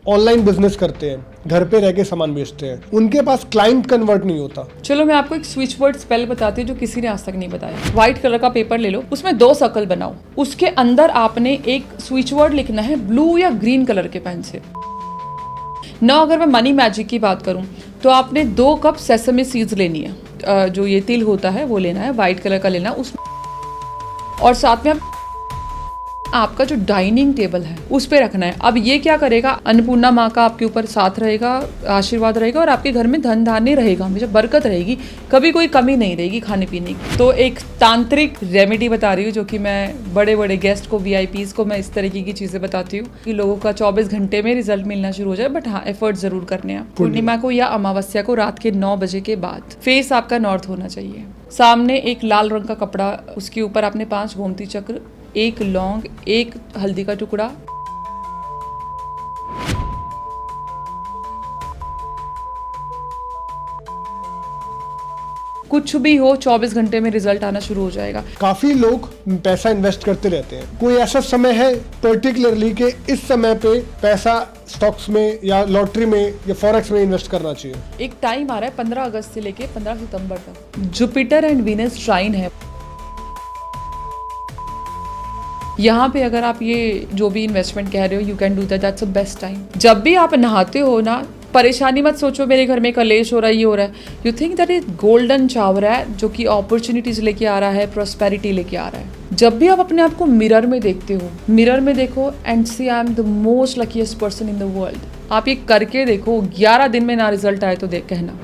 Online business करते हैं, घर पे रह के सामान बेचते हैं, उनके पास क्लाइंट कन्वर्ट नहीं होता। चलो मैं आपको एक स्विच वर्ड स्पेल बताती हूँ जो किसी ने आज तक नहीं बताया। व्हाइट कलर का पेपर ले लो, उसमें 2 सर्कल बनाओ, उसके अंदर आपने एक स्विच वर्ड लिखना है ब्लू या ग्रीन कलर के पेन से। ना अगर मैं मनी मैजिक की बात करूँ तो आपने 2 कप सेसमी सीड्स लेनी है, जो ये तिल होता है वो लेना है, व्हाइट कलर का लेना उस, और साथ में आपका जो डाइनिंग टेबल है उस पे रखना है। अब ये क्या करेगा, अन्नपूर्णा माँ का आपके ऊपर साथ रहेगा, आशीर्वाद रहेगा और आपके घर में धन धान्य रहेगा, हमेशा बरकत रहेगी, कभी कोई कमी नहीं रहेगी खाने पीने की। तो एक तांत्रिक रेमेडी बता रही हूँ जो कि मैं बड़े बड़े गेस्ट को, वीआईपीज को मैं इस तरीके की चीज़ें बताती हूँ कि लोगों का 24 घंटे में रिजल्ट मिलना शुरू हो जाए। बट हाँ, एफर्ट जरूर करने हैं। पूर्णिमा को या अमावस्या को रात के 9 बजे के बाद फेस आपका नॉर्थ होना चाहिए, सामने एक लाल रंग का कपड़ा, उसके ऊपर आपने 5 गोमती चक्र, 1 लौंग, 1 हल्दी का टुकड़ा, कुछ भी हो 24 घंटे में रिजल्ट आना शुरू हो जाएगा। काफी लोग पैसा इन्वेस्ट करते रहते हैं। कोई ऐसा समय है पर्टिकुलरली कि इस समय पे पैसा स्टॉक्स में या लॉटरी में या फॉरेक्स में इन्वेस्ट करना चाहिए? एक टाइम आ रहा है 15 अगस्त से लेके 15 सितंबर तक, जुपिटर एंड वीनस ट्राइन है। यहाँ पे अगर आप ये जो भी इन्वेस्टमेंट कह रहे हो, you can do that, that's the best time. जब भी आप नहाते हो ना, परेशानी मत सोचो मेरे घर में कलेश हो रहा है, ये हो रहा है। You think that is golden shower है जो कि अपॉर्चुनिटीज लेके आ रहा है, प्रॉस्पेरिटी लेके आ रहा है। जब भी आप अपने आप को मिरर में देखते हो, मिरर में देखो and say I am the most luckiest person in the world. आप ये करके देखो, 11 दिन में ना रिजल्ट आए तो देख कहना।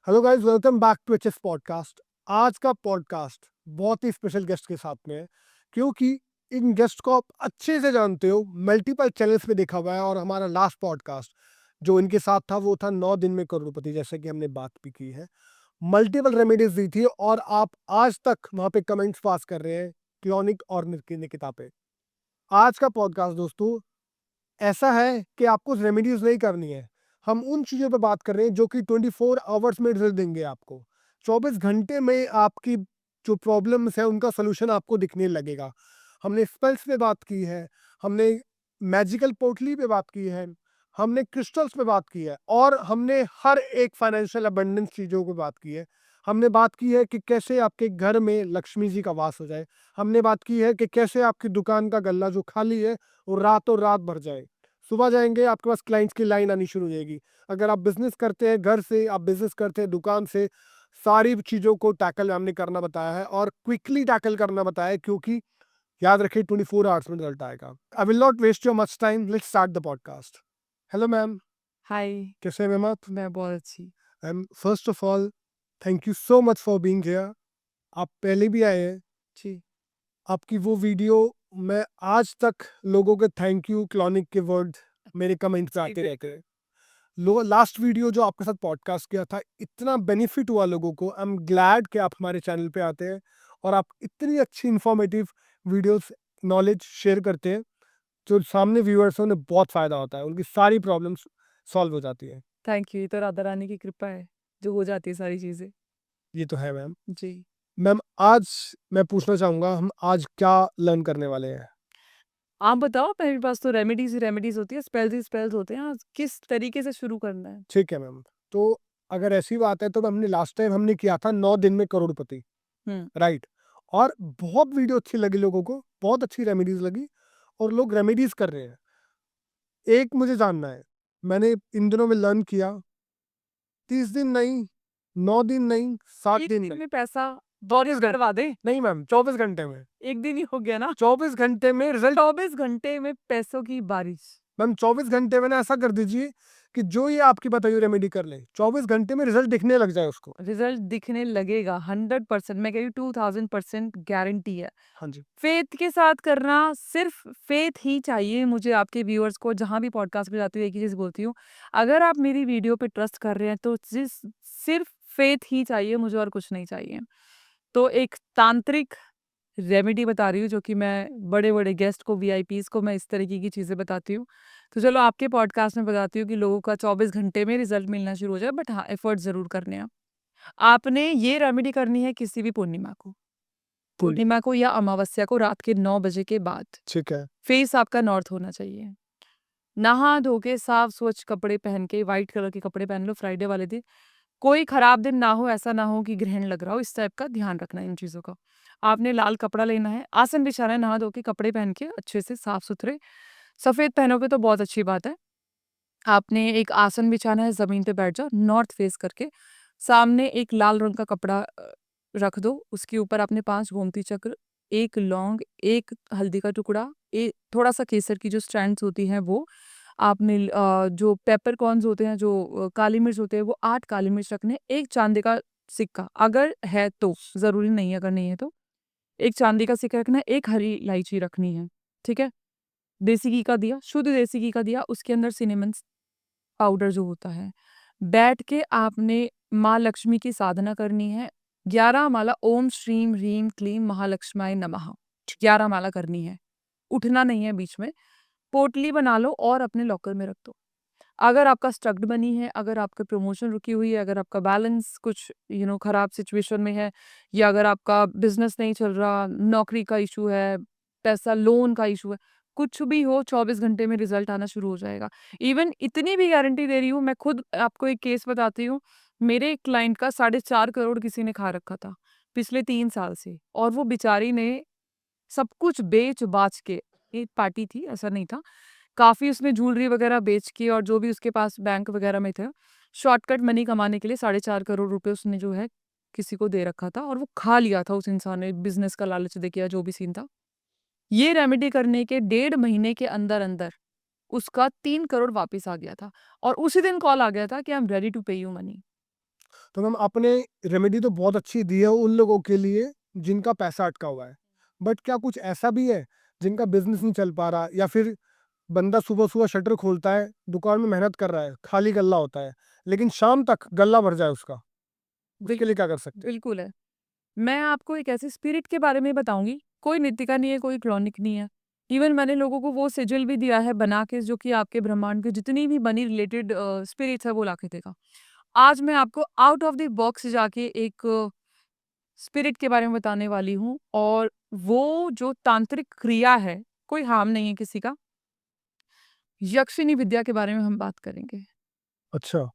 Hello guys, welcome back to HS podcast. आज का पॉडकास्ट बहुत ही स्पेशल गेस्ट के साथ में है, क्योंकि इन गेस्ट को आप अच्छे से जानते हो, मल्टीपल चैनल्स पे देखा हुआ है। और हमारा लास्ट पॉडकास्ट जो इनके साथ था वो था 9 दिन में करोड़पति, जैसे कि हमने बात भी की है, मल्टीपल रेमेडीज दी थी और आप आज तक वहाँ पे कमेंट्स पास कर रहे हैं क्लिनिक और निकिता पे। आज का पॉडकास्ट दोस्तों ऐसा है कि आपको रेमेडीज नहीं करनी है, हम उन चीज़ों पे बात कर रहे हैं जो कि 24 आवर्स में रिजल्ट देंगे आपको। 24 घंटे में आपकी जो प्रॉब्लम्स है उनका सोल्यूशन आपको दिखने लगेगा। हमने स्पेल्स पे बात की है, हमने मैजिकल पोटली पे बात की है, हमने क्रिस्टल्स पे बात की है और हमने हर एक फाइनेंशियल अबंडेंस चीज़ों पे बात की है। हमने बात की है कि कैसे आपके घर में लक्ष्मी जी का वास हो जाए। हमने बात की है कि कैसे आपकी दुकान का गल्ला जो खाली है वो रातों रात भर जाए। सुबह जाएंगे आपके पास क्लाइंट्स की लाइन आनी शुरू हो जाएगी। अगर आप बिजनेस करते हैं घर से, आप बिजनेस करते हैं दुकान से, सारी चीज़ों को टैकल हमने करना बताया है और क्विकली टैकल करना बताया है, क्योंकि याद रखिए 24 आवर्स में रिजल्ट आएगा। I will not waste your much time, let's start the podcast. Hello ma'am, hi, कैसे हैं मैम आप? मैं बहुत अच्छी। Ma'am, first of all thank you so much for being here. आप पहले भी आए हैं। जी, आपकी वो वीडियो, मैं आज तक लोगों के थैंक यू क्लॉनिक के वर्ड मेरे कमेंट पे आते रहते हैं। लास्ट वीडियो जो आपके साथ पॉडकास्ट किया था, इतना बेनिफिट हुआ लोगों को। आई एम ग्लैड कि आप हमारे चैनल पे आते हैं और आप इतनी अच्छी इंफॉर्मेटिव वीडियोस, नॉलेज शेयर करते हैं जो सामने व्यूअर्स हैं उन्हें बहुत फ़ायदा होता है, उनकी सारी प्रॉब्लम्स सॉल्व हो जाती है। Thank you. ये तो राधा रानी की कृपा है जो हो जाती है सारी चीज़ें। ये तो है मैम। जी, मैम, आज मैं पूछना चाहूँगा, हम आज क्या लर्न करने वाले हैं? आप बताओ। मेरे पास तो रेमेडीज़ ही रेमेडीज़ होती है, स्पेल्स ही स्पेल्स होते हैं। आज किस तरीके से शुरू करना है? ठीक है मैम। तो अगर ऐसी बात है तो हमने लास्ट टाइम हमने किया था 9 दिन में करोड़पति, हुँ, राइट? और बहुत वीडियो अच्छी लगी लोगों को, बहुत अच्छी रेमेडीज लगी और लोग रेमेडीज कर रहे हैं। एक मुझे जानना है, मैंने इन दिनों में लर्न किया, 30 दिन नहीं, 9 दिन नहीं, 7 एक दिन दिन नहीं, में पैसा 24 घंटे करवा दे। नहीं मैम, 24 घंटे में, एक दिन ही हो गया ना। 24 घंटे में रिजल्ट। 24 घंटे में पैसों की बारिश। मैम 24 घंटे में ना ऐसा कर दीजिए कि जो ये आपकी बताई हुई रेमेडी कर ले, 24 घंटे में रिजल्ट दिखने लग जाए उसको। रिजल्ट दिखने लगेगा 100%। मैं कह रही हूँ 2000% गारंटी है। हाँ जी। फेथ के साथ करना, सिर्फ फेथ ही चाहिए मुझे। आपके व्यूअर्स को जहाँ भी पॉडकास्ट पे जाती हूँ एक ही चीज़ बोलती हूँ, अगर आप मेरी वीडियो पे ट्रस्ट कर रहे हैं तो सिर्फ फेथ ही चाहिए मुझे, और कुछ नहीं चाहिए। तो एक तांत्रिक रेमेडी बता रही हूँ जो कि मैं बड़े बड़े गेस्ट को, वीआईपीज को मैं इस तरीके की चीज़ें बताती हूँ। तो चलो आपके पॉडकास्ट में बताती हूँ कि लोगों का 24 घंटे में रिजल्ट मिलना शुरू हो जाए। बट हाँ, एफर्ट ज़रूर करने हैं। आपने ये रेमेडी करनी है किसी भी पूर्णिमा को। पूर्णिमा को या अमावस्या को रात के 9 बजे के बाद। ठीक है। फेस आपका नॉर्थ होना चाहिए। नहा धो के साफ स्वच्छ कपड़े पहन के, व्हाइट कलर के कपड़े पहन लो फ्राइडे वाले दिन। कोई खराब दिन ना हो, ऐसा ना हो कि ग्रहण लग रहा हो, इस टाइप का ध्यान रखना है इन चीज़ों का। आपने लाल कपड़ा लेना है, आसन बिछाना है, नहा धो के कपड़े पहन के अच्छे से साफ सुथरे। सफ़ेद पहनोगे तो बहुत अच्छी बात है। आपने एक आसन बिछाना है, ज़मीन पे बैठ जाओ नॉर्थ फेस करके। सामने एक लाल रंग का कपड़ा रख दो, उसके ऊपर आपने 5 गोमती चक्र, 1 लौंग, 1 हल्दी का टुकड़ा, थोड़ा-सा केसर की जो स्ट्रैंड्स होती हैं वो, आपने जो पेपरकॉर्न्स होते हैं, जो काली मिर्च होते हैं, वो 8 काली मिर्च रखने, 1 चांदी का सिक्का अगर है तो, ज़रूरी नहीं है अगर नहीं है तो। 1 चांदी का सिक्का रखना है, 1 हरी इलायची रखनी है, ठीक है? देसी घी का दिया, शुद्ध देसी घी का दिया, उसके अंदर सिनेमन पाउडर जो होता है। बैठ के आपने माँ लक्ष्मी की साधना करनी है। 11 माला ओम श्रीम ह्रीम क्लीम महालक्ष्माय नमः 11 माला करनी है। उठना नहीं है बीच में। पोटली बना लो और अपने लॉकर में रख दो। अगर आपका स्टक्ड मनी है, अगर आपका प्रमोशन रुकी हुई है, अगर आपका बैलेंस कुछ खराब सिचुएशन में है, या अगर आपका बिज़नेस नहीं चल रहा, नौकरी का इश्यू है, पैसा लोन का इश्यू है, कुछ भी हो 24 घंटे में रिज़ल्ट आना शुरू हो जाएगा। इवन इतनी भी गारंटी दे रही हूँ, मैं खुद आपको एक केस बताती हूँ। मेरे एक क्लाइंट का 4.5 करोड़ किसी ने खा रखा था, पिछले 3 साल से, और वो बेचारी ने सब कुछ बेच-बाच के, एक पार्टी थी, ऐसा नहीं था, काफ़ी उसने ज्वेलरी वगैरह बेच के और जो भी उसके पास बैंक वगैरह में थे, शॉर्टकट मनी कमाने के लिए 4.5 करोड़ रुपए उसने जो है किसी को दे रखा था, और वो खा लिया था उस इंसान ने, बिज़नेस का लालच देके या जो भी सीन था। ये रेमेडी करने के 1.5 महीने के अंदर-अंदर उसका 3 करोड़ वापस आ गया था, और उसी दिन कॉल आ गया था कि आई एम रेडी टू पे यू मनी। तो मैम आपने रेमेडी तो बहुत अच्छी दी है उन लोगों के लिए जिनका पैसा अटका हुआ है। बट क्या कुछ ऐसा भी है जिनका बिज़नेस नहीं चल पा रहा, या फिर बंदा सुबह-सुबह शटर खोलता है, दुकान में मेहनत कर रहा है, खाली गल्ला होता है, लेकिन शाम तक गल्ला भर जाए उसका, बिल उसके लिए क्या कर सकते हैं? बिल्कुल है। मैं आपको एक ऐसे स्पिरिट के बारे में बताऊँगी, कोई नीतिका नहीं है, कोई क्रॉनिक नहीं है। इवन मैंने लोगों को वो सिजिल भी दिया है बना के, जो कि आपके ब्रह्मांड की जितनी भी मनी रिलेटेड स्पिरिट्स है वो ला के देगा। आज मैं आपको आउट ऑफ द बॉक्स जाके एक स्पिरिट के बारे में बताने वाली हूँ, और वो जो तांत्रिक क्रिया है, कोई हार्म नहीं है किसी का। यक्षिणी विद्या के बारे में हम बात करेंगे। अच्छा।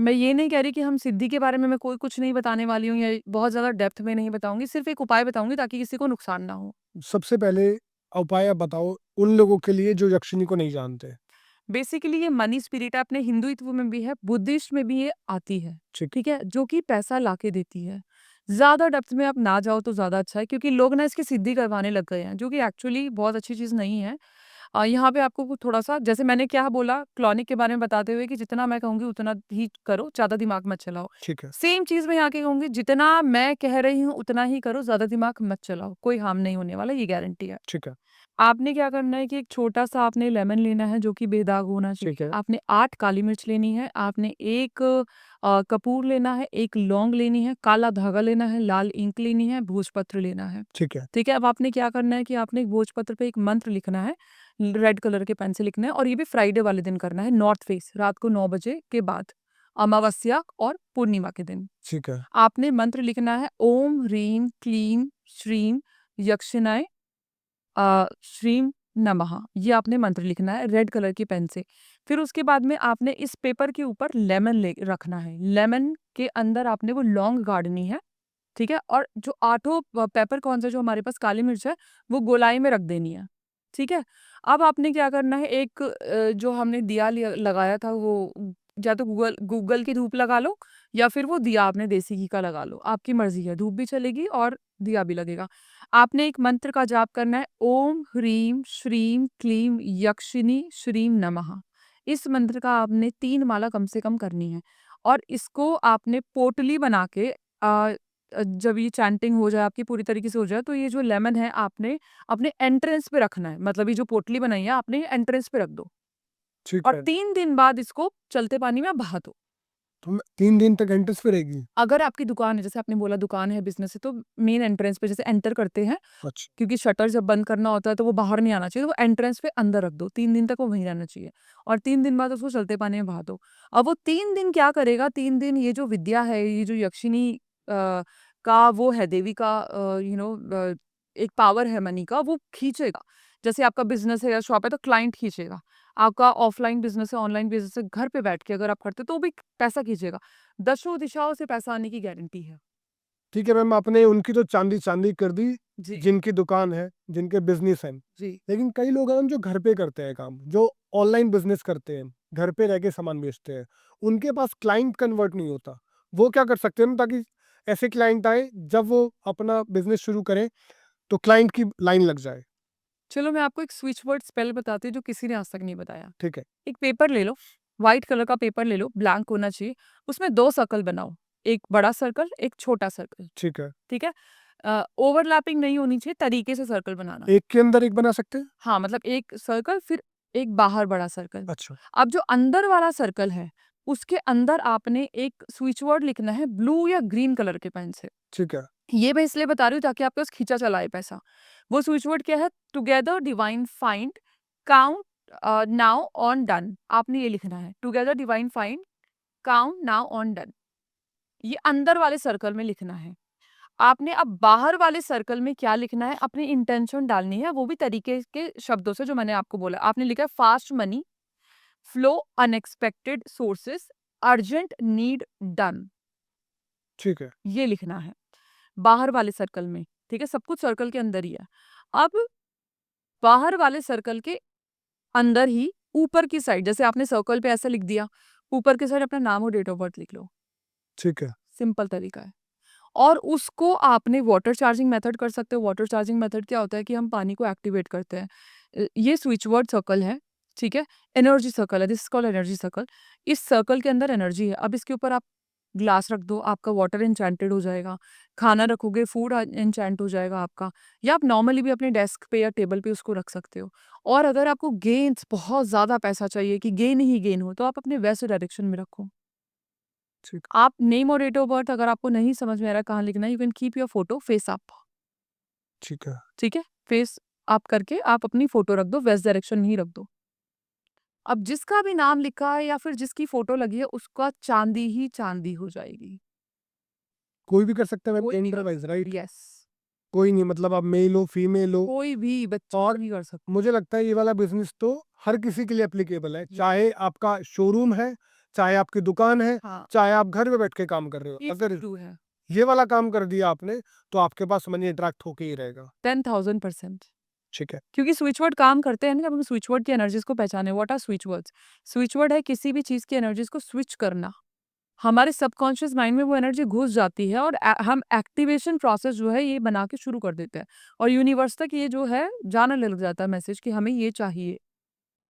मैं ये नहीं कह रही कि हम सिद्धि के बारे में मैं कोई कुछ नहीं बताने वाली हूँ, या बहुत ज़्यादा डेप्थ में नहीं बताऊँगी, सिर्फ़ एक उपाय बताऊँगी ताकि किसी को नुकसान ना हो। सबसे पहले उपाय आप बताओ उन लोगों के लिए जो यक्षिनी को नहीं जानते। बेसिकली ये मनी स्पिरिट है, अपने हिंदुइत्व में भी है, बुद्धिस्ट में भी ये आती है, ठीक। ठीक है? जो कि पैसा लाके देती है। ज़्यादा डेप्थ में आप ना जाओ तो ज़्यादा अच्छा है, क्योंकि लोग ना इसकी सिद्धि करवाने लग गए हैं, जो कि एक्चुअली बहुत अच्छी चीज़ नहीं है। यहाँ पे आपको थोड़ा-सा, जैसे मैंने क्या बोला क्लॉनिक के बारे में बताते हुए, कि जितना मैं कहूँगी उतना ही करो, ज़्यादा दिमाग मत चलाओ। ठीक है। सेम चीज़ मैं यहाँ के कहूँगी, जितना मैं कह रही हूँ उतना ही करो, ज़्यादा दिमाग मत चलाओ, कोई हार्म नहीं होने वाला, ये गारंटी है। ठीक है। आपने क्या करना है कि एक छोटा-सा आपने लेमन लेना है जो कि बेदाग होना ठीक चाहिए। है। आपने 8 काली मिर्च लेनी है, आपने 1 कपूर लेना है, 1 लौंग लेनी है, काला धागा लेना है, लाल इंक लेनी है, भोजपत्र लेना है। ठीक है। ठीक है? अब आपने क्या करना है कि आपने एक भोजपत्र पे एक मंत्र लिखना है, रेड कलर के पेन से लिखना है, और ये भी फ्राइडे वाले दिन करना है, नॉर्थ फेस, रात को 9 बजे के बाद, अमावस्या और पूर्णिमा के दिन। ठीक है। आपने मंत्र लिखना है, ओम ह्रीम क्लीम श्रीम यक्षिणाय श्रीम नमः, ये आपने मंत्र लिखना है रेड कलर की पेन से। फिर उसके बाद में आपने इस पेपर के ऊपर लेमन ले रखना है। लेमन के अंदर आपने वो लौंग गाड़नी है, ठीक है? और जो आठों पेपरकॉर्न्स है, जो हमारे पास काली मिर्च है, वो गोलाई में रख देनी है, ठीक है? अब आपने क्या करना है, एक जो हमने दिया लिया लगाया था, वो या तो गूगल की धूप लगा लो, या फिर वो दिया आपने देसी घी का लगा लो, आपकी मर्ज़ी है, धूप भी चलेगी और दिया भी लगेगा। आपने एक मंत्र का जाप करना है, ओम ह्रीम श्रीम क्लीम यक्षिणी श्रीम नमः। इस मंत्र का आपने 3 माला कम से कम करनी है, और इसको आपने पोटली बना के जब ये चैंटिंग हो जाए, आपकी पूरी तरीके से हो जाए, तो ये जो लेमन है आपने अपने एंट्रेंस पे रखना है। मतलब ये जो पोटली बनाई है आपने एंट्रेंस पे रख दो, ठीक और है। 3 दिन बाद इसको चलते पानी में बहा दो। तो 3 दिन तक एंट्रेंस पे रहेगी? अगर आपकी दुकान है, जैसे आपने बोला दुकान है, बिज़नेस है, तो मेन एंट्रेंस पे जैसे एंटर करते हैं, अच्छा। क्योंकि शटर जब बंद करना होता है तो वो बाहर नहीं आना चाहिए, तो वो एंट्रेंस पे अंदर रख दो, 3 दिन तक वो वहीं रहना चाहिए, और 3 दिन बाद उसको चलते पानी में बहा दो। अब वो 3 दिन क्या करेगा, 3 दिन ये जो विद्या है, ये जो यक्षिणी का वो है, देवी का एक पावर है मनी का, वो खींचेगा। जैसे आपका बिजनेस है या शॉप है तो क्लाइंट खींचेगा। आपका ऑफलाइन बिजनेस है, ऑनलाइन बिजनेस है, घर पे बैठ के अगर आप करते हो तो भी पैसा खींचेगा। दसों दिशाओं से पैसा आने की गारंटी है। ठीक है मैम, आपने उनकी तो चांदी चांदी कर दी, जी जिनकी दुकान है, जिनके बिजनेस हैं। जी। लेकिन कई लोग हैं जो घर पे करते हैं काम, जो ऑनलाइन बिजनेस करते हैं, घर पे रह के सामान बेचते हैं, उनके पास क्लाइंट कन्वर्ट नहीं होता। वो क्या कर सकते हैं ताकि ऐसे क्लाइंट आए, जब वो अपना बिजनेस शुरू करें तो क्लाइंट की लाइन लग जाए? चलो मैं आपको एक स्विच वर्ड स्पेल बताती हूँ जो किसी ने आज तक नहीं बताया। ठीक है। एक पेपर ले लो, व्हाइट कलर का पेपर ले लो, ब्लैंक होना चाहिए। उसमें 2 सर्कल बनाओ, एक बड़ा सर्कल, एक छोटा सर्कल, ठीक है। ठीक है? ओवरलैपिंग नहीं होनी चाहिए, तरीके से सर्कल बनाना। एक के अंदर एक बना सकते हैं? हाँ, मतलब एक सर्कल फिर एक बाहर बड़ा सर्कल। अच्छा। अब जो अंदर वाला सर्कल है, उसके अंदर आपने एक स्विच वर्ड लिखना है ब्लू या ग्रीन कलर के पेन से। ठीक है। ये मैं इसलिए बता रही हूँ ताकि आपके पास खींचा चला आए पैसा। वो स्विच वर्ड क्या है? Together divine find count now on done. आपने ये लिखना है, together divine find count now on done. ये अंदर वाले सर्कल में लिखना है। आपने अब बाहर वाले सर्कल में क्या लिखना है? अपनी इंटेंशन डालनी है, वो भी तरीके के शब्दों से जो मैंने आपको बोला। आपने लिखा है fast money, flow unexpected sources, urgent need done. ठीक है। ये लिखना है बाहर वाले सर्कल में, ठीक है? सब कुछ सर्कल के अंदर ही है। अब बाहर वाले सर्कल के अंदर ही ऊपर की साइड, जैसे आपने सर्कल पे ऐसा लिख दिया, ऊपर की साइड अपना नाम और डेट ऑफ बर्थ लिख लो। ठीक है। सिंपल तरीका है। और उसको आपने वाटर चार्जिंग मेथड कर सकते हो। वाटर चार्जिंग मेथड क्या होता है कि हम पानी को एक्टिवेट करते हैं। ये स्विच वर्ड सर्कल है, ठीक है? एनर्जी सर्कल है, this is called energy circle. इस सर्कल के अंदर एनर्जी है। अब इसके ऊपर आप ग्लास रख दो, आपका वाटर एन्चेंटेड हो जाएगा। खाना रखोगे, फूड एन्चेंट हो जाएगा आपका। या आप नॉर्मली भी अपने डेस्क पे या टेबल पे उसको रख सकते हो। और अगर आपको गेन्स, बहुत ज़्यादा पैसा चाहिए कि गेन ही गेन हो, तो आप अपने वेस्ट डायरेक्शन में रखो। ठीक। आप नेम और डेट ऑफ बर्थ अगर आपको नहीं समझ में आ रहा कहाँ लिखना है, you can keep your photo face up, ठीक है। ठीक है? फेस अप करके आप अपनी फोटो रख दो, वेस्ट डायरेक्शन में ही रख दो। अब जिसका भी नाम लिखा है या फिर जिसकी फोटो लगी है, उसका चांदी ही चांदी हो जाएगी। कोई भी कर सकता है मैम, कोई भी जेंडर कर वाइज, राइट? यस, कोई नहीं, मतलब आप मेल हो, फीमेल हो। कोई भी बच्चा और भी कर सकता मुझे लगता है ये वाला बिजनेस तो हर किसी के लिए एप्लीकेबल है, है। चाहे आपका शोरूम है, चाहे आपकी दुकान है, हाँ, चाहे आप घर में बैठ के काम कर रहे हो। ये अगर ट्रू है। ये वाला काम कर दिया आपने, तो आपके पास मनी अट्रैक्ट होके ही रहेगा। 10,000%। ठीक है। क्योंकि स्विच वर्ड काम करते हैं ना, जब हम स्विच वर्ड की एनर्जीज को पहचाने। What are switch words? Switch word है किसी भी चीज की एनर्जीज को स्विच करना। हमारे सबकॉन्शियस माइंड में वो एनर्जी घुस जाती है और हम एक्टिवेशन प्रोसेस जो है ये बना के शुरू कर देते हैं। और यूनिवर्स तक ये जो है जाने लग जाता है मैसेज कि हमें ये चाहिए।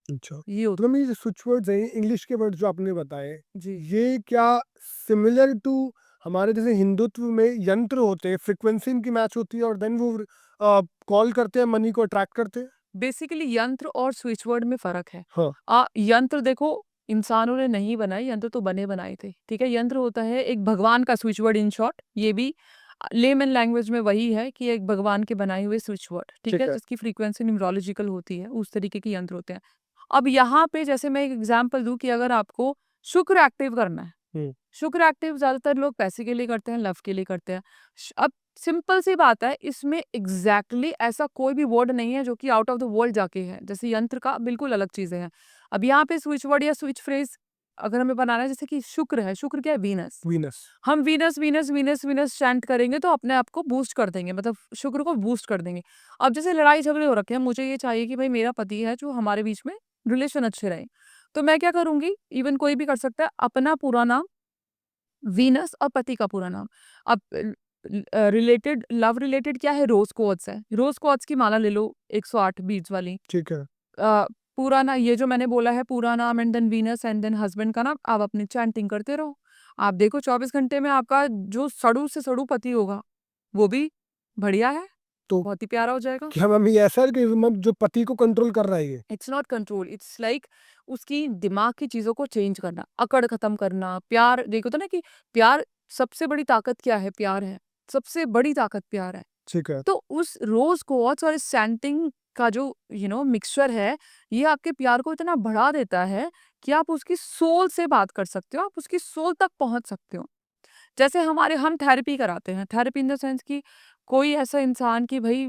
अच्छा, ये होता तो मैम ये जो स्विच वर्ड्स हैं, इंग्लिश के वर्ड्स जो आपने बताए, जी। ये क्या सिमिलर टू हमारे जैसे हिंदुत्व में यंत्र होते हैं, फ्रीक्वेंसी इनकी मैच होती है और देन वो कॉल करते हैं, मनी को अट्रैक्ट करते हैं? बेसिकली यंत्र और स्विच वर्ड में फर्क है। हाँ। यंत्र देखो, इंसानों ने नहीं बनाए, यंत्र तो बने बनाए थे, ठीक है? यंत्र होता है एक भगवान का स्विच वर्ड, इन शॉर्ट। ये भी लेमन लैंग्वेज में वही है कि एक भगवान के बनाए हुए स्विच वर्ड, ठीक ठीक है? है। जिसकी फ्रीक्वेंसी न्यूमरोलॉजिकल होती है, उस तरीके के यंत्र होते हैं। अब यहाँ पे जैसे मैं एक एग्जांपल दूं कि अगर आपको शुक्र एक्टिव करना है, हम्म। शुक्र एक्टिव ज्यादातर लोग पैसे के लिए करते हैं, लव के लिए करते हैं। अब सिंपल सी बात है, इसमें एग्जैक्टली ऐसा कोई भी वर्ड नहीं है जो कि आउट ऑफ द वर्ल्ड जाके है। जैसे यंत्र का बिल्कुल अलग चीजें हैं। अब यहाँ पे स्विच वर्ड या स्विच फ्रेज अगर हमें बनाना है, जैसे कि शुक्र है, शुक्र क्या है? वीनस। वीनस। हम Venus Venus Venus Venus chant करेंगे तो अपने आप को बूस्ट कर देंगे, मतलब शुक्र को बूस्ट कर देंगे। अब जैसे लड़ाई झगड़े हो रखे हैं, मुझे ये चाहिए कि भाई मेरा पति है जो हमारे बीच में रिलेशन अच्छे रहे, तो मैं क्या करूंगी? इवन कोई भी कर सकता है, अपना पूरा नाम वीनस और पति का पूरा नाम। अब रिलेटेड, लव रिलेटेड क्या है? रोज क्वार्ट्स है, रोज क्वार्ट्स की माला ले लो, 108 बीज वाली। ठीक है। पूरा ना, ये जो मैंने बोला है, पूरा नाम and then Venus and then husband का नाम, आप अपनी चैंटिंग करते रहो। आप देखो 24 घंटे में आपका जो सड़ू से सड़ू पति होगा, वो भी बढ़िया है, तो बहुत ही प्यारा हो जाएगा। क्या मैम ये ऐसा है कि मैम जो पति को कंट्रोल कर रहा है ये? It's not control, it's like उसकी दिमाग की चीजों को चेंज करना, अकड़ खत्म करना। प्यार देखो तो ना कि प्यार, सबसे बड़ी ताकत क्या है? प्यार है। सबसे बड़ी ताकत प्यार है। ठीक है। तो उस रोज क्वार्ट्स और इस सैंटिंग का जो मिक्सचर है, ये आपके प्यार को इतना बढ़ा देता है कि आप उसकी सोल से बात कर सकते हो, आप उसकी सोल तक पहुंच सकते हो। जैसे हम थेरेपी कराते हैं, थेरेपी इन द सेंस कि कोई ऐसा इंसान कि भाई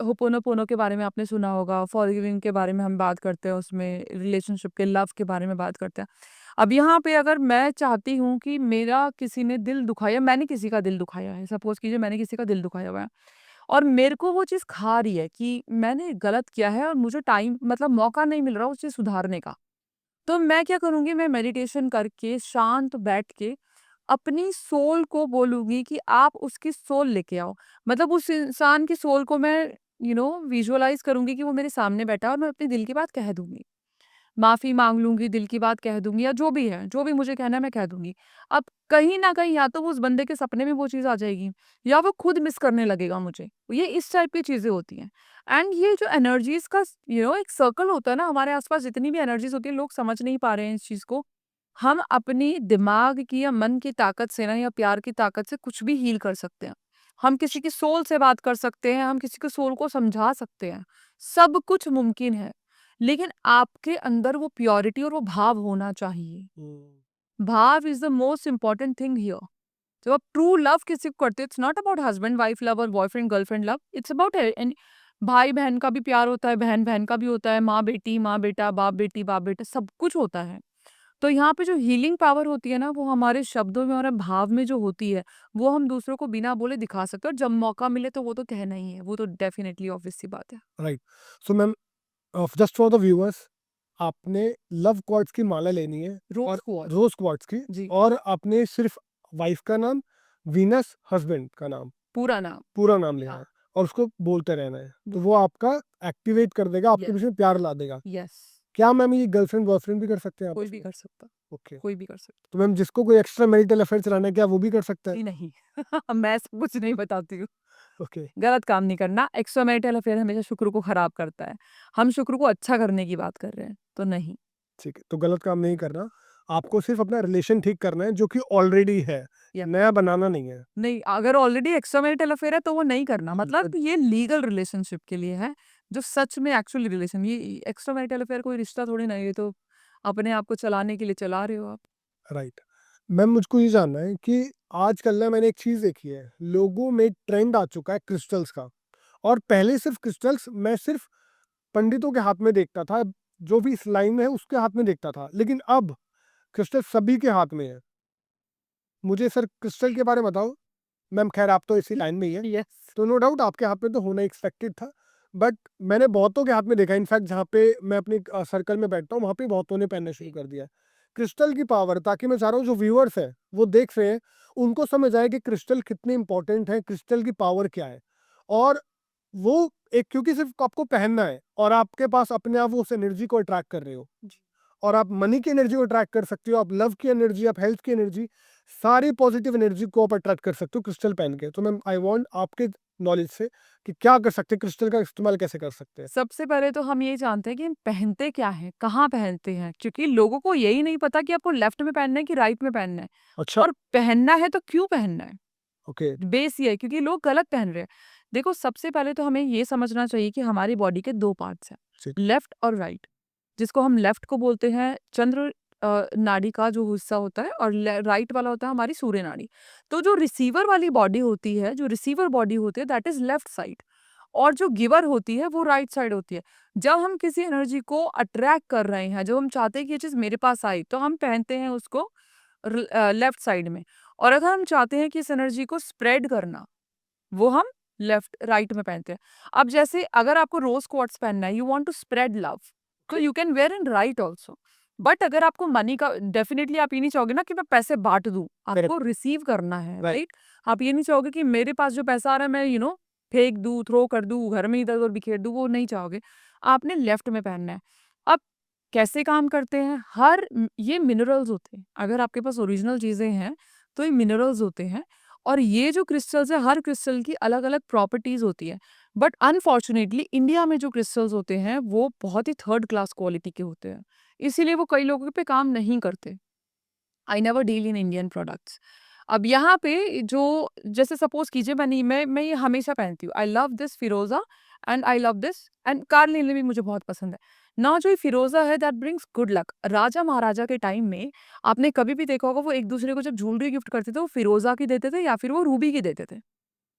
होपोनोपोनो के बारे में आपने सुना होगा, फॉरगिविंग के बारे में हम बात करते हैं, उसमें रिलेशनशिप के लव के बारे में बात करते हैं। अब यहाँ पे अगर मैं चाहती हूँ कि मेरा किसी ने दिल दुखाया, मैंने किसी का दिल दुखाया है, सपोज कीजिए मैंने किसी का दिल दुखाया हुआ है और मेरे को वो चीज़ खा रही है कि मैंने गलत किया है और मुझे टाइम मतलब मौका नहीं मिल रहा उस चीज़ सुधारने का। तो मैं क्या करूँगी, मैं मेडिटेशन करके शांत बैठ के अपनी सोल को बोलूँगी कि आप उसकी सोल लेके आओ। मतलब उस इंसान की सोल को मैं विजुअलाइज़ करूँगी कि वो मेरे सामने बैठा है और मैं अपने दिल की बात कह दूँगी। माफ़ी माँग लूँगी, दिल की बात कह दूँगी या जो भी है, जो भी मुझे कहना है मैं कह दूँगी। अब कहीं न कहीं या तो वो उस बंदे के सपने में वो चीज़ आ जाएगी या वो खुद मिस करने लगेगा मुझे। ये इस टाइप की चीज़ें होती हैं। एंड ये जो एनर्जीज़ का एक सर्कल होता है ना, हमारे आस-पास जितनी भी एनर्जीज़ होती है, लोग समझ नहीं पा रहे हैं इस चीज़ को। हम अपनी दिमाग की या मन की ताकत से ना या प्यार की ताकत से कुछ भी हील कर सकते हैं। हम किसी की सोल से बात कर सकते हैं, हम किसी के सोल को समझा सकते हैं। सब कुछ मुमकिन है। लेकिन आपके अंदर वो प्योरिटी और वो भाव होना चाहिए। भाव is the most important thing here. जब आप ट्रू लव किसी को करते हो, it's not about husband wife love और boyfriend girlfriend love, it's about an भाई बहन का भी प्यार होता है, बहन बहन का भी होता है, माँ बेटी, माँ बेटा, बाप बेटी, बाप बेटा, सब कुछ होता है। तो यहाँ पे जो हीलिंग पावर होती है ना, वो हमारे शब्दों में और भाव में जो होती है, वो हम दूसरों को बिना बोले दिखा सकते हैं और जब मौका मिले तो वो तो कहना ही है, वो तो डेफिनेटली ऑब्वियस सी बात है। Right. So ma'am, just for the viewers, आपने लव क्वार्ट्स की माला लेनी है रोज और क्वार्ट्स। रोज क्वार्ट्स की, जी। और आपने सिर्फ वाइफ का नाम, वीनस हस्बैंड का नाम, पूरा नाम। पूरा नाम लेना हाँ। है और उसको बोलते रहना है, तो वो आपका एक्टिवेट कर देगा, आपके यस। बीच में प्यार ला देगा। यस। क्या मैम ये गर्लफ्रेंड बॉयफ्रेंड भी कर सकते हैं कोई आपस भी में? कर सकता। ओके। कोई भी कर सकता। तो मैम जिसको कोई एक्स्ट्रा मैरिटल अफेयर चलाना है, क्या वो भी कर सकता है? जी नहीं। मैं सब कुछ नहीं बताती हूँ। ओके। गलत काम नहीं करना। एक्स्ट्रा मैरिटल अफेयर हमेशा शुक्र को खराब करता है। हम शुक्र को अच्छा करने की बात कर रहे हैं, तो नहीं। ठीक है, तो गलत काम नहीं करना, आपको सिर्फ अपना रिलेशन ठीक करना है जो कि ऑलरेडी है, या नया बनाना नहीं है। नहीं, अगर ऑलरेडी एक्स्ट्रा मैरिटल अफेयर है तो वो नहीं करना। मतलब ये लीगल रिलेशनशिप के लिए है, जो सच में एक्चुअली रिलेशन, ये एक्स्ट्रा मैरिटल अफेयर कोई रिश्ता थोड़ी ना है, ये तो अपने आप को चलाने के लिए चला रहे हो आप। राइट। मैम मुझको ये जानना है कि आजकल ना मैंने एक चीज़ देखी है, लोगों में ट्रेंड आ चुका है क्रिस्टल्स का। और पहले सिर्फ क्रिस्टल्स मैं सिर्फ पंडितों के हाथ में देखता था, जो भी इस लाइन में है उसके हाथ में देखता था, लेकिन अब क्रिस्टल सभी के हाथ में है। मुझे सर क्रिस्टल के बारे में बताओ। मैम खैर आप तो इसी लाइन में ही है, यस। तो नो डाउट आपके हाथ में तो होना एक्सपेक्टेड था, बट मैंने बहुतों के हाथ में देखा, इनफैक्ट जहाँ पे मैं अपनी सर्कल में बैठता हूँ वहाँ पे बहुतों ने पहनना शुरू कर दिया है क्रिस्टल की पावर, ताकि मैं चाह रहा हूँ जो व्यूअर्स है वो देख रहे हैं, उनको समझ आए कि क्रिस्टल कितने इंपॉर्टेंट है, क्रिस्टल की पावर क्या है। और वो एक, क्योंकि सिर्फ आपको पहनना है और आपके पास अपने आप वो उस एनर्जी को अट्रैक्ट कर रहे हो, जी। और आप मनी की एनर्जी को अट्रैक्ट कर सकते हो, आप लव की एनर्जी, आप हेल्थ की एनर्जी, सारी पॉजिटिव एनर्जी को आप अट्रैक्ट कर सकते हो क्रिस्टल पहन के। तो मैम आई वांट आपके नॉलेज से कि क्या कर सकते हैं, क्रिस्टल का इस्तेमाल कैसे कर सकते हैं? सबसे पहले तो हम ये जानते हैं कि हम पहनते क्या हैं, कहाँ पहनते हैं, क्योंकि लोगों को यही नहीं पता कि आपको लेफ्ट में पहनना है कि राइट में पहनना है, अच्छा। और पहनना है तो क्यों पहनना है। ओके। बेस ये है क्योंकि लोग गलत पहन रहे हैं। देखो, सबसे पहले तो हमें ये समझना चाहिए कि हमारी बॉडी के 2 पार्ट्स हैं, ठीक। लेफ्ट और राइट। जिसको हम लेफ्ट को बोलते हैं चंद्र नाड़ी का जो हिस्सा होता है, और राइट वाला होता है हमारी सूर्य नाड़ी। तो जो रिसीवर वाली बॉडी होती है, जो रिसीवर बॉडी होती है, दैट इज़ लेफ्ट साइड, और जो गिवर होती है वो राइट साइड होती है। जब हम किसी एनर्जी को अट्रैक्ट कर रहे हैं, जब हम चाहते हैं कि ये चीज़ मेरे पास आई, तो हम पहनते हैं उसको लेफ्ट साइड में, और अगर हम चाहते हैं कि इस एनर्जी को स्प्रेड करना, वो हम लेफ्ट राइट में पहनते हैं। अब जैसे अगर आपको रोज़ क्वार्ट्ज पहनना है, you want to spread love, तो you can wear in right also. But अगर आपको मनी का, डेफिनिटली आप ये नहीं चाहोगे ना कि मैं पैसे बाँट दूँ, आपको रिसीव करना है, राइट। राइट? आप ये नहीं चाहोगे कि मेरे पास जो पैसा आ रहा है मैं फेंक दूँ, थ्रो कर दूँ, घर में इधर-उधर बिखेर दूँ, वो नहीं चाहोगे। आपने लेफ्ट में पहनना है। अब कैसे काम करते हैं? ये मिनरल्स होते हैं। अगर आपके पास ओरिजिनल चीज़ें हैं, तो ये मिनरल्स होते हैं, और ये जो क्रिस्टल्स है, हर क्रिस्टल की अलग-अलग प्रॉपर्टीज़ होती है। बट अनफॉर्च्युनेटली इंडिया में जो क्रिस्टल्स होते हैं, वो बहुत ही थर्ड क्लास क्वालिटी के होते हैं। इसीलिए वो कई लोगों पे काम नहीं करते। I never deal in Indian products. अब यहाँ पे जो जैसे सपोज कीजिए मैं ये हमेशा पहनती हूँ, आई लव दिस फिरोजा and I love this and carnelian भी मुझे बहुत पसंद है ना। जो ये फिरोजा है दैट ब्रिंग्स गुड लक। राजा महाराजा के टाइम में आपने कभी भी देखा होगा वो एक दूसरे को जब ज्वेलरी गिफ्ट करते थे वो फिरोजा की देते थे या फिर वो रूबी की देते थे।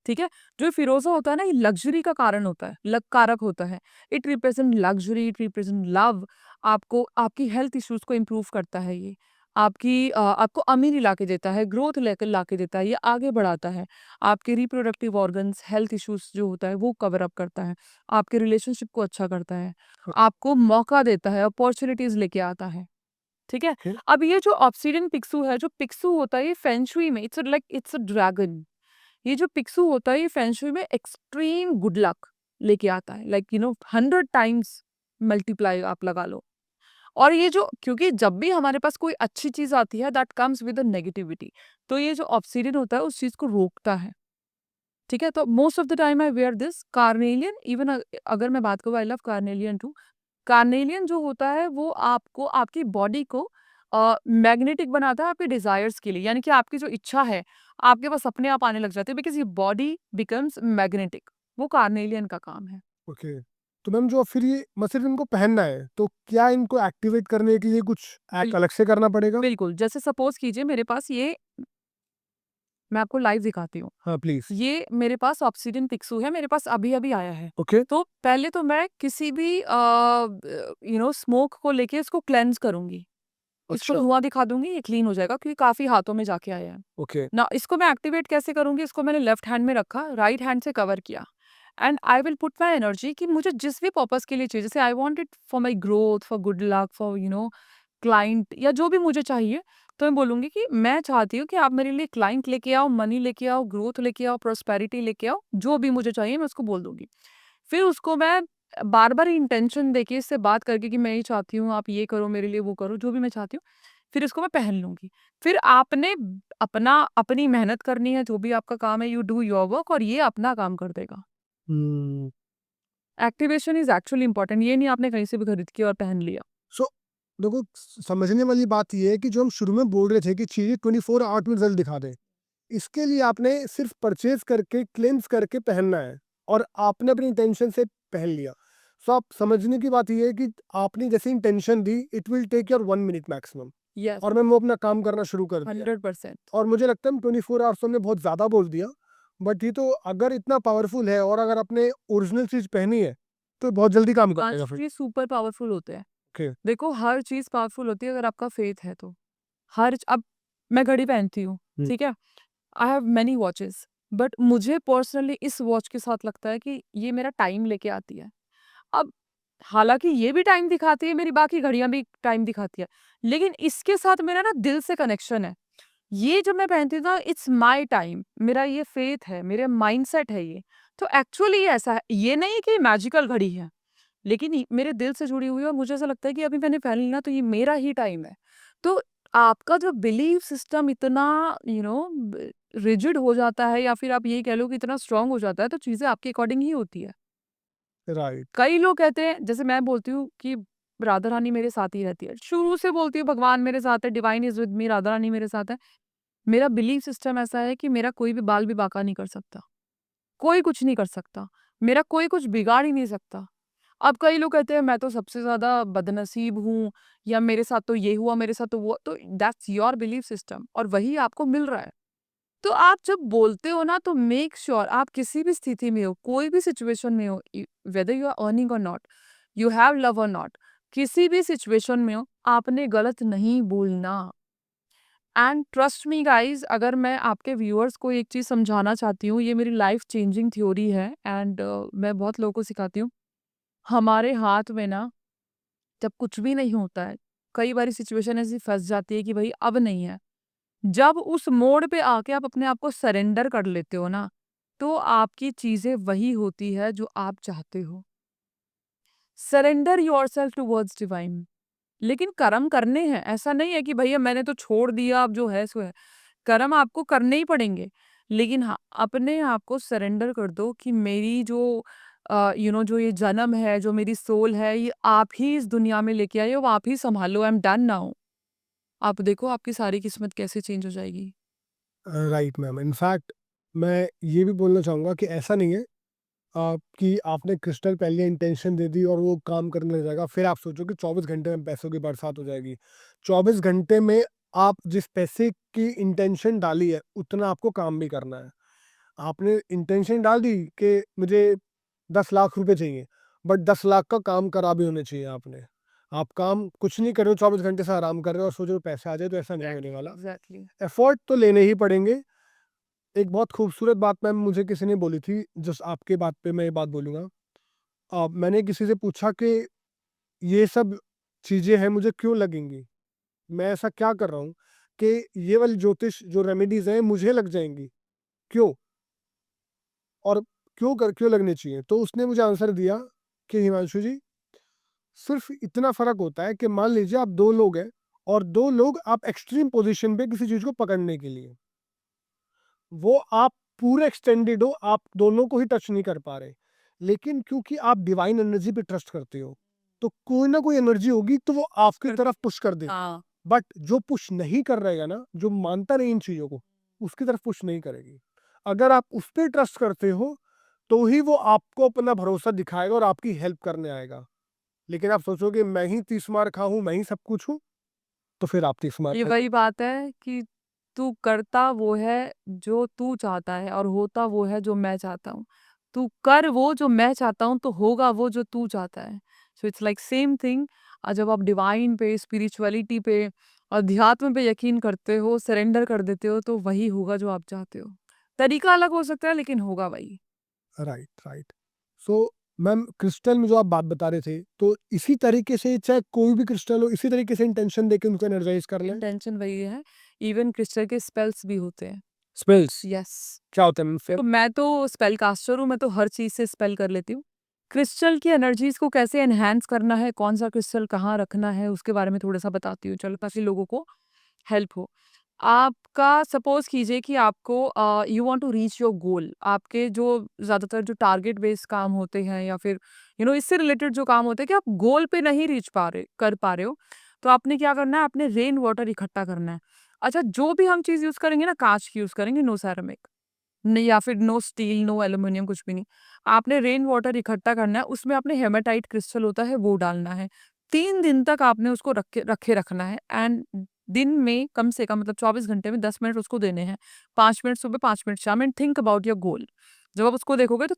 ठीक है, जो ये फिरोजा होता है ना ये लग्जरी का कारण होता है, लक कारक होता है। It represent luxury, it represent love. आपको आपकी हेल्थ इश्यूज को इम्प्रूव करता है ये। आपको अमीरी ला के देता है, ग्रोथ लेकर ला के देता है, ये आगे बढ़ाता है। आपके रिप्रोडक्टिव ऑर्गन्स हेल्थ इश्यूज जो होता है वो कवर अप करता है। आपके रिलेशनशिप को अच्छा करता है। आपको मौका देता है, अपॉर्चुनिटीज लेके आता है। ठीक है, ओके। अब ये जो ऑब्सिडियन पिक्सू है, जो पिक्सू होता है ये फेंग में इट्स अ ड्रैगन। ये जो पिक्सू होता है ये फेंग में एक्सट्रीम गुड लक लेके आता है, लाइक 100 टाइम्स मल्टीप्लाई आप लगा लो। और ये जो क्योंकि जब भी हमारे पास कोई अच्छी चीज आती है दैट कम्स विद नेगेटिविटी, तो ये जो ऑब्सिडियन होता है उस चीज को रोकता है। ठीक है, तो most of the time I wear this carnelian. Even अगर मैं बात करूँ I love carnelian too. Carnelian जो होता है वो आपको आपकी बॉडी को मैग्नेटिक बनाता है आपके डिजायर्स के लिए, यानी कि आपकी जो इच्छा है आपके पास अपने आप आने लग जाती है, बिकॉज ये बॉडी बिकम्स मैग्नेटिक। वो कार्नेलियन का काम है। ओके। तो मैम जो फिर ये सिर्फ इनको पहनना है, तो क्या इनको एक्टिवेट करने के लिए कुछ एक्ट बिल- अलग से करना पड़ेगा? बिल्कुल, जैसे सपोज कीजिए मेरे पास ये, मैं आपको लाइव दिखाती हूँ। हाँ प्लीज। ये मेरे पास ऑब्सिडियन पिक्सू है, मेरे पास अभी अभी आया है। ओके। तो पहले तो मैं किसी भी स्मोक को लेके इसको क्लेंज करूंगी। इसको अच्छा। धुआं दिखा दूंगी, ये क्लीन हो जाएगा क्योंकि काफी हाथों में जाके आया है ओके। ना। इसको मैं एक्टिवेट कैसे करूंगी, इसको मैंने लेफ्ट हैंड में रखा, राइट हैंड से कवर किया and I will put my energy कि मुझे जिस भी पर्पस के लिए चाहिए, जैसे I want it for my growth, for good luck, for client या जो भी मुझे चाहिए, तो मैं बोलूंगी कि मैं चाहती हूँ कि आप मेरे लिए क्लाइंट लेके आओ, मनी लेके आओ, ग्रोथ लेके आओ, प्रोस्पेरिटी लेके आओ, जो भी मुझे चाहिए मैं उसको बोल दूंगी। फिर उसको मैं बार बार इंटेंशन देके इससे बात करके कि मैं ये चाहती हूँ आप ये करो मेरे लिए, वो करो, जो भी मैं चाहती हूँ, फिर इसको मैं पहन लूंगी। फिर आपने अपनी मेहनत करनी है, जो भी आपका काम है, यू डू योर वर्क और ये अपना काम कर देगा। हम्म। एक्टिवेशन इज एक्चुअली इंपॉर्टेंट, ये नहीं आपने कहीं से भी खरीद के और पहन लिया। सो देखो, समझने वाली बात ये है कि जो हम शुरू में बोल रहे थे कि चीजें 24 आवर में रिजल्ट दिखा दे, इसके लिए आपने सिर्फ परचेज करके क्लेंस करके पहनना है, और आपने अपनी इंटेंशन से पहन लिया। सो आप समझने की बात ये है कि आपने जैसे इंटेंशन दी, it will take your 1 minute maximum, yes, और मैंने वो अपना काम करना शुरू कर दिया। 100%। और मुझे लगता है 24 आवर्स हमने बहुत ज़्यादा बोल दिया, बट ये तो अगर इतना पावरफुल है और अगर आपने ओरिजिनल चीज़ पहनी है तो बहुत जल्दी काम करेगा फिर। ये सुपर पावरफुल होते हैं। ओके। देखो हर चीज पावरफुल होती है अगर आपका फेथ है तो। अब मैं घड़ी पहनती हूँ, हम्म। ठीक है, I have many watches, but मुझे पर्सनली इस वॉच के साथ लगता है कि ये मेरा टाइम लेके आती है। अब हालांकि ये भी टाइम दिखाती है, मेरी बाकी घड़ियां भी टाइम दिखाती है, लेकिन इसके साथ मेरा ना दिल से कनेक्शन है। ये जो मैं पहनती हूँ ना इट्स माय टाइम, मेरा ये फेथ है, मेरे माइंडसेट है ये। तो एक्चुअली ये ऐसा है, ये नहीं कि मैजिकल घड़ी है, लेकिन मेरे दिल से जुड़ी हुई है और मुझे ऐसा लगता है कि अभी मैंने पहन ली ना तो ये मेरा ही टाइम है। तो आपका जो बिलीव सिस्टम इतना रिजिड हो जाता है या फिर आप ये कह लो कि इतना स्ट्रांग हो जाता है, तो चीजें आपके अकॉर्डिंग ही होती है। राइट। कई लोग कहते हैं, जैसे मैं बोलती हूँ कि राधा रानी मेरे साथ ही रहती है, शुरू से बोलती हूँ भगवान मेरे साथ है, divine is with me, Radha Rani मेरे साथ है। मेरा बिलीफ सिस्टम ऐसा है कि मेरा कोई भी बाल भी बांका नहीं कर सकता, कोई कुछ नहीं कर सकता, मेरा कोई कुछ बिगाड़ ही नहीं सकता। अब कई लोग कहते हैं मैं तो सबसे ज्यादा बदनसीब हूँ, या मेरे साथ तो ये हुआ, मेरे साथ तो वो, तो दैट्स योर बिलीफ सिस्टम और वही आपको मिल रहा है। तो आप जब बोलते हो ना तो मेक श्योर आप किसी भी स्थिति में हो, कोई भी सिचुएशन में हो, वेदर यू आर अर्निंग और नॉट, यू हैव लव और नॉट, किसी भी सिचुएशन में हो, आपने गलत नहीं बोलना। एंड ट्रस्ट मी गाइज, अगर मैं आपके व्यूअर्स को एक चीज समझाना चाहती हूँ, ये मेरी लाइफ चेंजिंग थ्योरी है एंड मैं बहुत लोगों को सिखाती हूँ। हमारे हाथ में ना जब कुछ भी नहीं होता है, कई बारी सिचुएशन ऐसी फंस जाती है कि भाई अब नहीं है, जब उस मोड़ पे आके आप अपने आप को सरेंडर कर लेते हो ना, तो आपकी चीजें वही होती है जो आप चाहते हो। Surrender yourself towards divine. लेकिन कर्म करने हैं, ऐसा नहीं है कि भैया मैंने तो छोड़ दिया अब जो है सो है। कर्म आपको करने ही पड़ेंगे, लेकिन हाँ अपने आप को सरेंडर कर दो कि मेरी जो जो ये जन्म है, जो मेरी सोल है, ये आप ही इस दुनिया में लेके आए हो, आप ही संभालो, आई एम डन नाउ। आप देखो आपकी सारी किस्मत कैसे चेंज हो जाएगी। राइट मैम, इनफैक्ट मैं ये भी बोलना चाहूँगा कि ऐसा नहीं है कि आपने क्रिस्टल पहले इंटेंशन दे दी और वो काम करने लग जाएगा, फिर आप सोचो कि 24 घंटे में पैसों की बरसात हो जाएगी। 24 घंटे में आप जिस पैसे की इंटेंशन डाली है, उतना आपको काम भी करना है। आपने इंटेंशन डाल दी कि मुझे 10 लाख रुपए चाहिए, बट 10 लाख का काम करा भी होना चाहिए आपने। आप काम कुछ नहीं कर रहे हो, 24 घंटे से आराम कर रहे हो और सोच रहे हो पैसे आ जाए, तो ऐसा नहीं होने वाला। एग्जैक्टली। एफर्ट तो लेने ही पड़ेंगे। एक बहुत खूबसूरत बात मैम मुझे किसी ने बोली थी, जस्ट आपके बात पे मैं ये बात बोलूँगा। मैंने किसी से पूछा कि ये सब चीज़ें हैं मुझे क्यों लगेंगी? मैं ऐसा क्या कर रहा हूँ कि ये वाली ज्योतिष जो रेमेडीज़ हैं मुझे लग जाएँगी, क्यों? और क्यों लगनी चाहिए? तो उसने मुझे आंसर दिया कि हिमांशु जी, सिर्फ़ इतना फ़र्क होता है कि मान लीजिए आप 2 लोग हैं और 2 लोग आप एक्सट्रीम पोज़ीशन पे किसी चीज़ को पकड़ने के लिए, वो आप पूरे एक्सटेंडेड हो, आप दोनों को ही टच नहीं कर पा रहे। लेकिन क्योंकि आप डिवाइन एनर्जी पे ट्रस्ट करते हो, तो कोई ना कोई एनर्जी होगी तो वो आपकी तरफ पुश कर देगी। हाँ। बट जो पुश नहीं कर रहेगा ना, जो मानता नहीं इन चीज़ों को, उसकी तरफ पुश नहीं करेगी। अगर आप उस पे ट्रस्ट करते हो, तो ही वो आपको अपना भरोसा दिखाएगा और आपकी हेल्प करने आएगा। लेकिन आप सोचोगे मैं ही 30 मार खा हूँ, मैं ही सब कुछ हूँ, तो फिर आप 30 मार ये खा। वही बात है कि तू करता वो है जो तू चाहता है और होता वो है जो मैं चाहता हूँ। तू कर वो जो मैं चाहता हूँ तो होगा वो जो तू चाहता है। So it's like same thing. जब आप डिवाइन पे, स्पिरिचुअलिटी पे, अध्यात्म पे यकीन करते हो, सरेंडर कर देते हो तो वही होगा जो आप चाहते हो। तरीका अलग हो सकता है लेकिन होगा वही। Right, right. So ma'am crystal में जो आप बात बता रहे थे, तो इसी तरीके से चाहे कोई भी क्रिस्टल हो, इसी तरीके से इंटेंशन देके उनको एनर्जाइज कर लें? इंटेंशन वही है। इवन क्रिस्टल के स्पेल्स भी होते हैं। Spells yes. क्या होता है मैम फिर? तो मैं तो स्पेल कास्टर हूँ, मैं तो हर चीज़ से स्पेल कर लेती हूँ। क्रिस्टल की एनर्जीज़ को कैसे एनहांस करना है, कौन-सा क्रिस्टल कहाँ रखना है, उसके बारे में थोड़ा-सा बताती हूँ, चलो ताकि लोगों को हेल्प हो। आपका सपोज़ कीजिए कि आपको you want to reach your goal. आपके जो ज़्यादातर जो टारगेट बेस्ड काम होते हैं या फिर इससे रिलेटेड जो काम होते हैं कि आप गोल पे नहीं रीच पा रहे कर पा रहे हो, तो आपने क्या करना है, आपने रेन वाटर इकट्ठा करना है। अच्छा, जो भी हम चीज़ यूज़ करेंगे ना, काँच की यूज़ करेंगे, नो सेरामिक। नहीं, या फिर नो स्टील, नो एल्यूमीनियम, कुछ भी नहीं। आपने रेन वाटर इकट्ठा करना है, उसमें आपने हेमाटाइट क्रिस्टल होता है वो डालना है। 3 दिन तक आपने उसको रखे रखना है एंड दिन में कम से कम मतलब 24 घंटे में 10 मिनट उसको देने हैं। 5 मिनट सुबह, 5 मिनट शाम and think about your goal. जब आप उसको देखोगे तो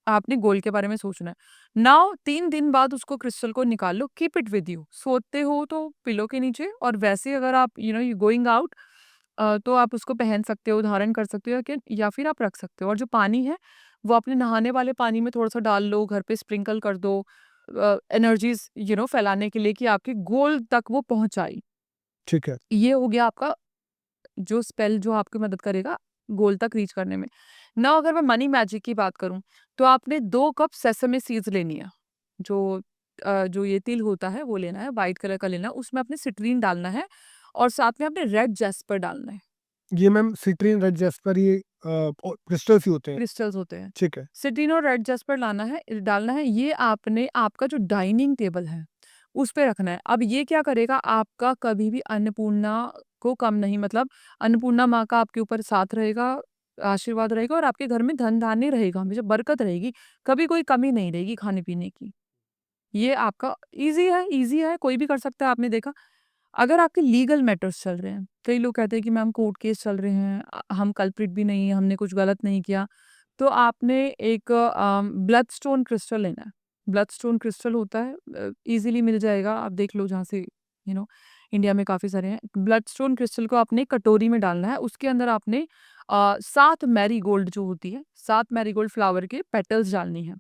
आपने गोल के बारे में सोचना है। नाउ 3 दिन बाद उसको क्रिस्टल को निकाल लो, कीप इट विद यू। सोते हो तो पिलो के नीचे और वैसे ही अगर आप यू गोइंग आउट तो आप उसको पहन सकते हो, धारण कर सकते हो या फिर आप रख सकते हो और जो पानी है, वो अपने नहाने वाले पानी में थोड़ा-सा डाल लो, घर पे स्प्रिंकल कर दो एनर्जीज़ फैलाने के लिए कि आपके गोल तक वो पहुँचाए। ठीक है। ये हो गया आपका जो स्पेल जो आपकी मदद करेगा गोल तक रीच करने में। नाउ अगर मैं मनी मैजिक की बात करूँ, तो आपने 2 कप सेसमे सीड्स लेनी है। जो जो ये तिल होता है वो लेना है, व्हाइट कलर का लेना है, उसमें आपने सिट्रीन डालना है और साथ में आपने रेड जेस्पर डालना है। ये मैम सिट्रीन, रेड जेस्पर, ये क्रिस्टल्स ही होते हैं? क्रिस्टल्स होते हैं। ठीक है। सिट्रीन और रेड जेस्पर डालना है, ये आपने आपका जो डाइनिंग टेबल है, उस पे रखना है। अब ये क्या करेगा, आपका कभी भी अन्नपूर्णा को कम नहीं, मतलब अन्नपूर्णा माँ का आपके ऊपर साथ रहेगा, आशीर्वाद रहेगा और आपके घर में धन-धान्य रहेगा, हमेशा बरकत रहेगी, कभी कोई कमी नहीं रहेगी खाने-पीने की। ये आपका ईज़ी है, कोई भी कर सकता है, आपने देखा। अगर आपके लीगल मैटर्स चल रहे हैं, कई लोग कहते हैं कि मैम कोर्ट केस चल रहे हैं, हम कल्प्रिट भी नहीं है, हमने कुछ गलत नहीं किया, तो आपने एक ब्लडस्टोन क्रिस्टल लेना है। ब्लडस्टोन क्रिस्टल होता है, ईज़िली मिल जाएगा, आप देख लो जहाँ से यू नो इंडिया में काफ़ी सारे हैं। ब्लडस्टोन क्रिस्टल को आपने कटोरी में डालना है, उसके अंदर आपने 7 मैरीगोल्ड जो होती है, 7 मैरीगोल्ड फ्लावर के पेटल्स डालनी है,